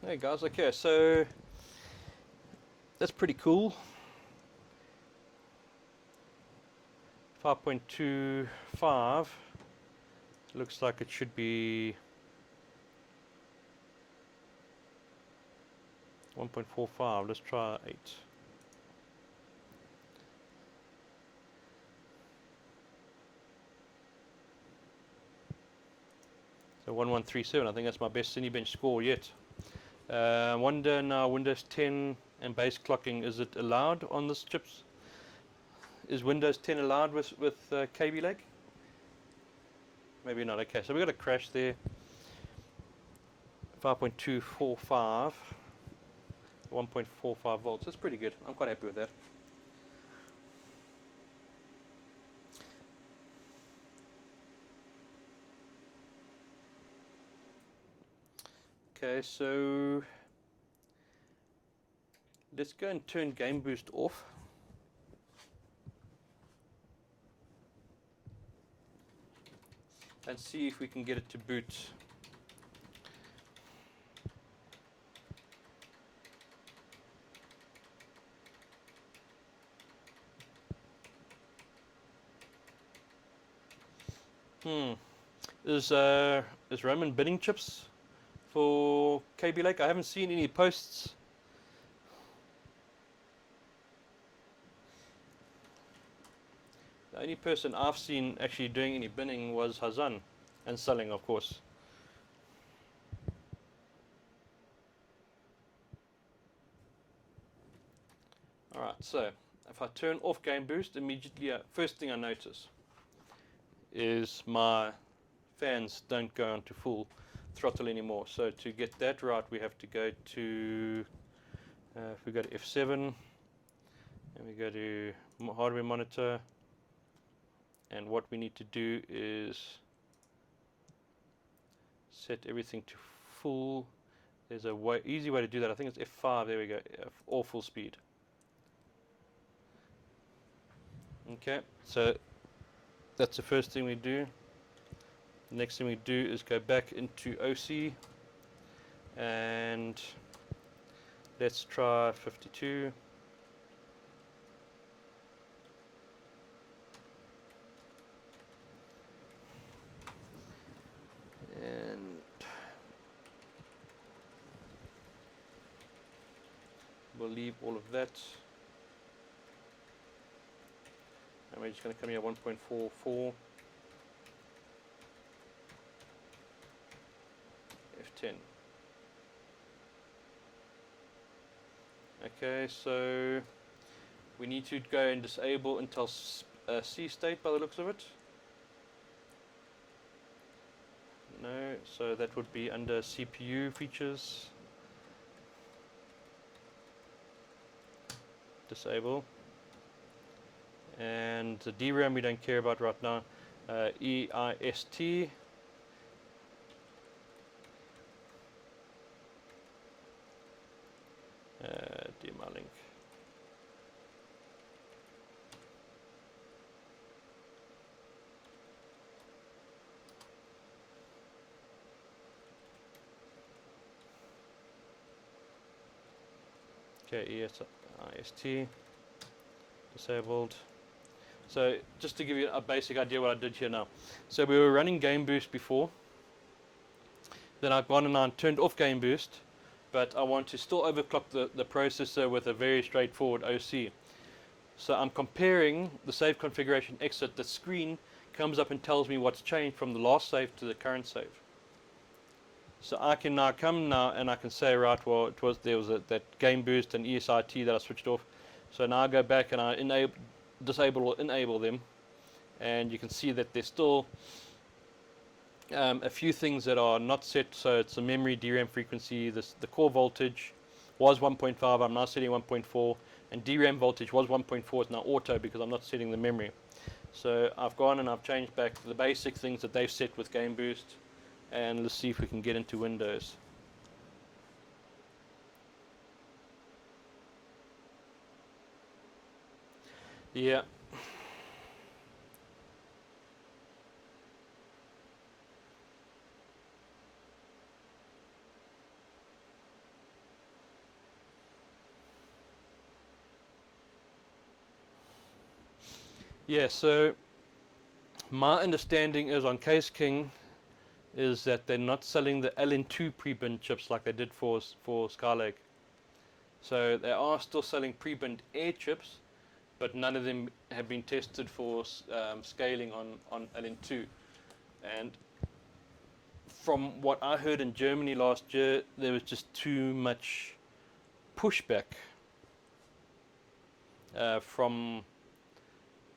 Hey guys, okay, so that's pretty cool. 5.25 looks like it should be 1.45. Let's try 8. So 1137, I think that's my best Cinebench score yet. I wonder now, Windows 10 and base clocking, is it allowed on this chips? Is Windows 10 allowed with KB Lake? Maybe not. Okay, so we got a crash there. 5.245, 1.45 volts. That's pretty good. I'm quite happy with that. Okay, so let's go and turn Game Boost off. And see if we can get it to boot. Is Roman bidding chips for KB Lake? I haven't seen any posts. The only person I've seen actually doing any bidding was Hazan, and selling, of course. Alright, so if I turn off Game Boost, immediately, first thing I notice is my fans don't go onto full throttle anymore. So to get that right, we have to go to, if we go to F7, and we go to hardware monitor, and what we need to do is set everything to full. There's a easy way to do that. I think it's F5. There we go. All full speed. Okay, so that's the first thing we do. The next thing we do is go back into OC, and let's try 52. And we'll leave all of that. And we're just going to come here 1.44. F10. Okay, so we need to go and disable Intel C state by the looks of it. No, so that would be under CPU features. Disable. And the DRAM we don't care about right now. EIST. Demalink. Okay, EIST. disabled. So just to give you a basic idea what I did here now. So we were running Game Boost before. Then I've gone and I turned off Game Boost, but I want to still overclock the processor with a very straightforward OC. So I'm comparing the save configuration exit. The screen comes up and tells me what's changed from the last save to the current save. So I can now come now and I can say, right, well, there was that Game Boost and ESIT that I switched off. So now I go back and I disable or enable them, and you can see that there's still a few things that are not set. So it's the memory DRAM frequency, the core voltage was 1.5, I'm now setting 1.4, and DRAM voltage was 1.4, it's now auto because I'm not setting the memory. So I've gone and I've changed back the basic things that they've set with Game Boost, and let's see if we can get into Windows. Yeah. Yeah, so my understanding is on Case King is that they're not selling the LN2 pre-binned chips like they did for Skylake. So they are still selling pre-binned Air chips, but none of them have been tested for scaling on LN2. And from what I heard in Germany last year, there was just too much pushback from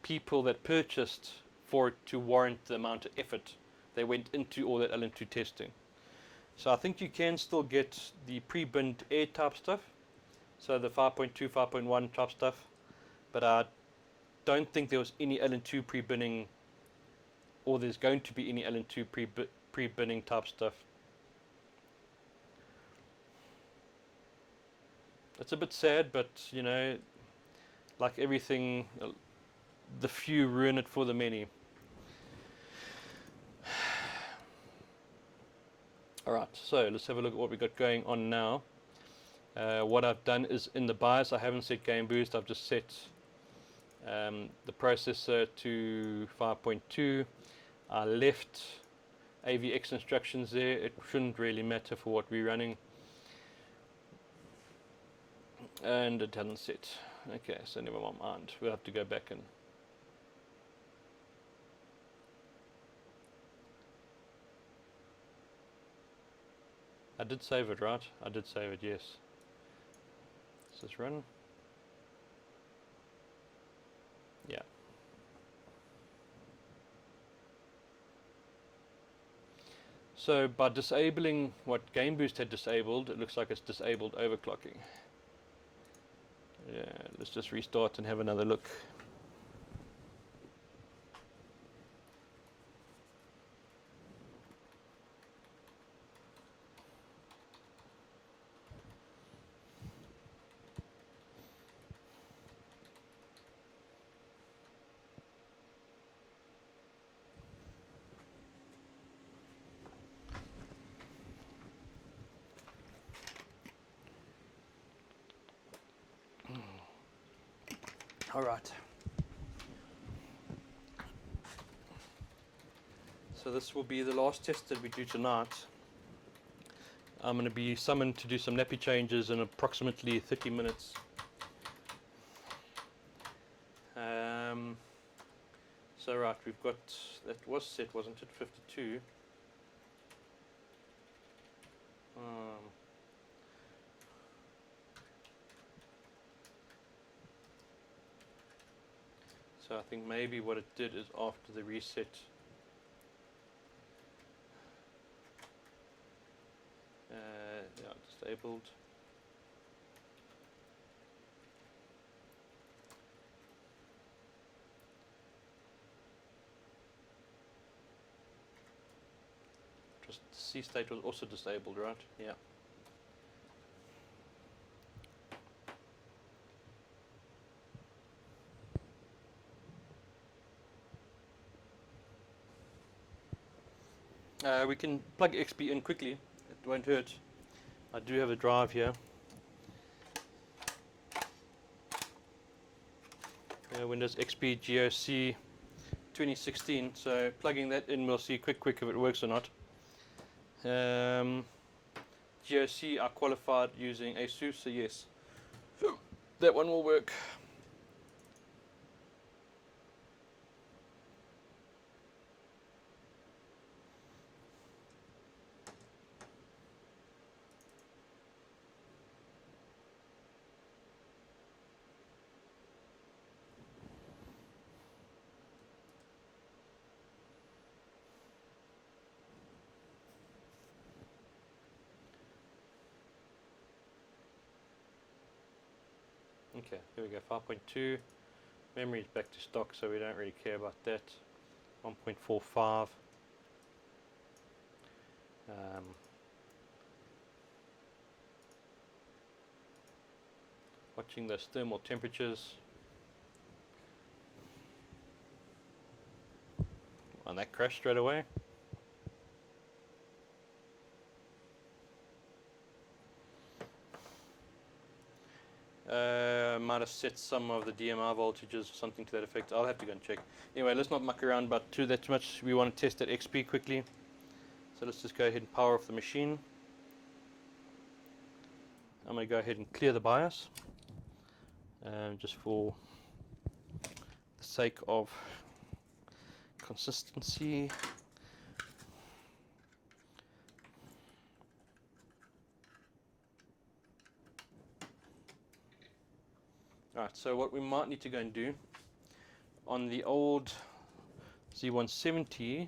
people that purchased for it to warrant the amount of effort they went into all that LN2 testing. So I think you can still get the pre-binned Air type stuff, so the 5.2, 5.1 type stuff, but I don't think there was any LN2 pre-binning, or there's going to be any LN2 pre-binning type stuff. It's a bit sad, but you know, like everything, the few ruin it for the many. Alright, so let's have a look at what we got going on now. What I've done is in the BIOS I haven't set Game Boost, I've just set the processor to 5.2. I left AVX instructions there, it shouldn't really matter for what we're running. And it hasn't set. Okay, so never mind, we'll have to go back and I did save it, right? I did save it, yes. Does this run? Yeah. So by disabling what Game Boost had disabled, it looks like it's disabled overclocking. Yeah, let's just restart and have another look. All right. So this will be the last test that we do tonight. I'm going to be summoned to do some nappy changes in approximately 30 minutes. So right, we've got, that was set, wasn't it, 52. So I think maybe what it did is after the reset, yeah, disabled. Just C state was also disabled, right? Yeah. We can plug XP in quickly, it won't hurt. I do have a drive here. Windows XP GOC 2016. So plugging that in, we'll see quick if it works or not. GOC are qualified using ASUS, so yes, that one will work. Okay, here we go, 5.2. Memory is back to stock, so we don't really care about that. 1.45. Watching those thermal temperatures. And that crashed straight away. Might have set some of the DMR voltages or something to that effect. I'll have to go and check. Anyway, let's not muck around about that too much. We want to test that XP quickly. So let's just go ahead and power off the machine. I'm going to go ahead and clear the BIOS. Just for the sake of consistency. Alright, so what we might need to go and do on the old Z170,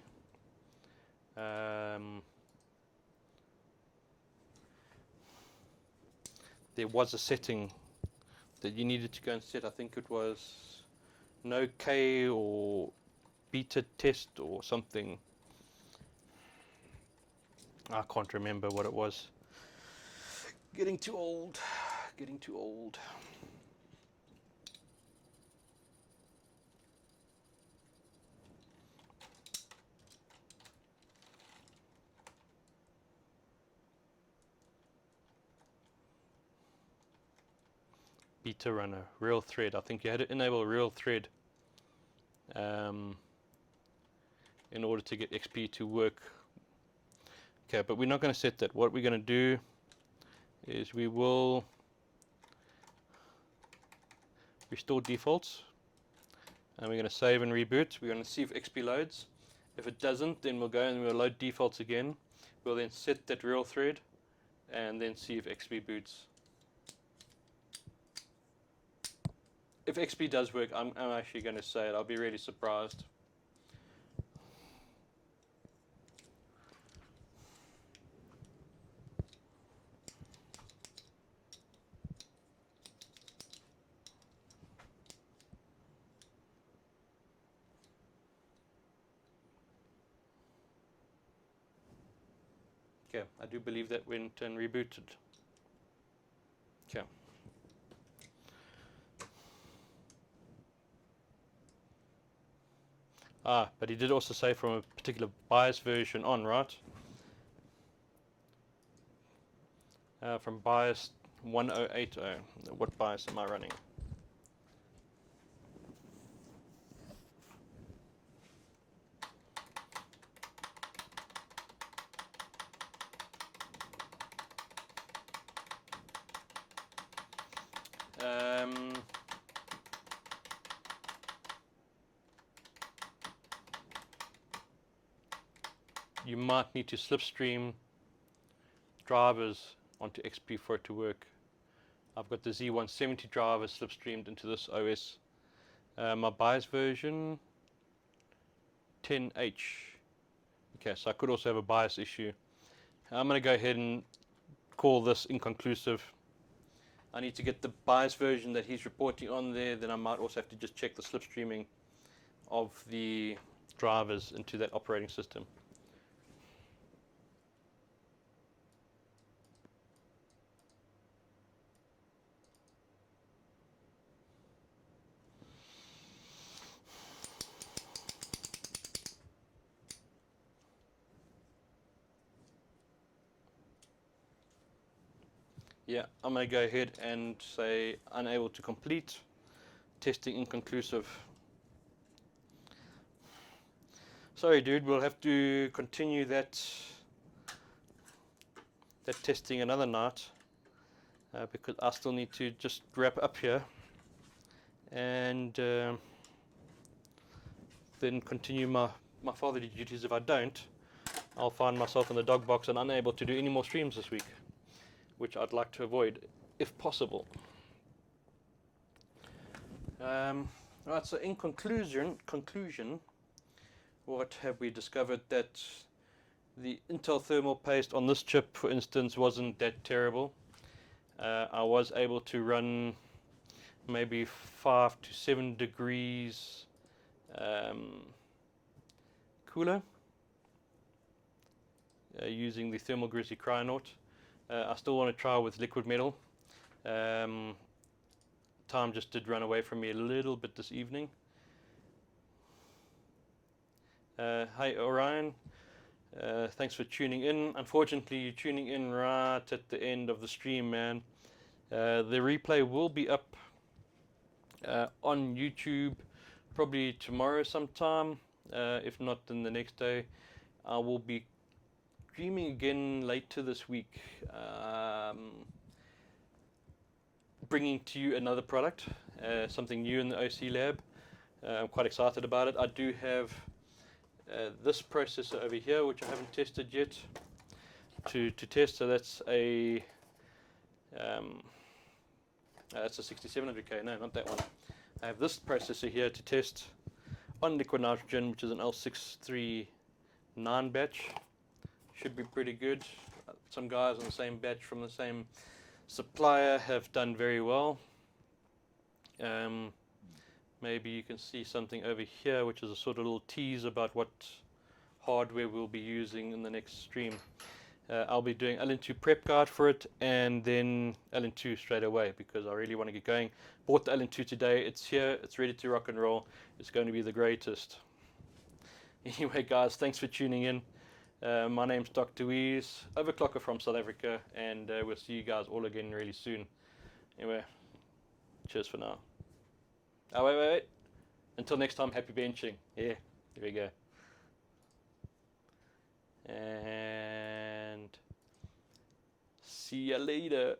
there was a setting that you needed to go and set. I think it was no K or beta test or something. I can't remember what it was. Getting too old. Getting too old. Beta runner, real thread. I think you had to enable real thread in order to get XP to work. Okay, but we're not going to set that. What we're going to do is we will restore defaults, and we're going to save and reboot. We're going to see if XP loads. If it doesn't, then we'll go and we'll load defaults again. We'll then set that real thread and then see if XP boots. If XP does work, I'm actually going to say it. I'll be really surprised. Okay, I do believe that went and rebooted. Okay. Ah, but he did also say from a particular BIOS version on, right? From BIOS 1080. What BIOS am I running? You might need to slipstream drivers onto XP for it to work. I've got the Z170 drivers slipstreamed into this OS. My BIOS version 10H. Okay, so I could also have a BIOS issue. I'm going to go ahead and call this inconclusive. I need to get the BIOS version that he's reporting on there. Then I might also have to just check the slipstreaming of the drivers into that operating system. Yeah, I'm going to go ahead and say unable to complete. testing inconclusive. Sorry dude, we'll have to continue that testing another night, because I still need to just wrap up here and then continue my fatherly duties. If I don't, I'll find myself in the dog box and unable to do any more streams this week, which I'd like to avoid if possible. Right, so in conclusion, what have we discovered? That the Intel thermal paste on this chip, for instance, wasn't that terrible. I was able to run maybe 5 to 7 degrees cooler using the Thermal Grizzly Cryonaut. I still want to try with liquid metal. Time just did run away from me a little bit this evening. Hi Orion, thanks for tuning in. Unfortunately, you're tuning in right at the end of the stream, man. The replay will be up on YouTube probably tomorrow sometime, if not then the next day. I will be streaming again later this week, bringing to you another product, something new in the OC lab. I'm quite excited about it. I do have this processor over here, which I haven't tested yet, to test. So that's a 6700K. No, not that one. I have this processor here to test on liquid nitrogen, which is an L639 batch. Should be pretty good. Some guys on the same batch from the same supplier have done very well. Maybe you can see something over here, which is a sort of little tease about what hardware we'll be using in the next stream. I'll be doing LN2 prep guide for it, and then LN2 straight away, because I really want to get going. Bought the LN2 today. It's here. It's ready to rock and roll. It's going to be the greatest. Anyway, guys, thanks for tuning in. My name's DrWeez, overclocker from South Africa, and we'll see you guys all again really soon. Anyway, cheers for now. Oh, wait. Until next time, happy benching. Yeah, there we go. And see ya later.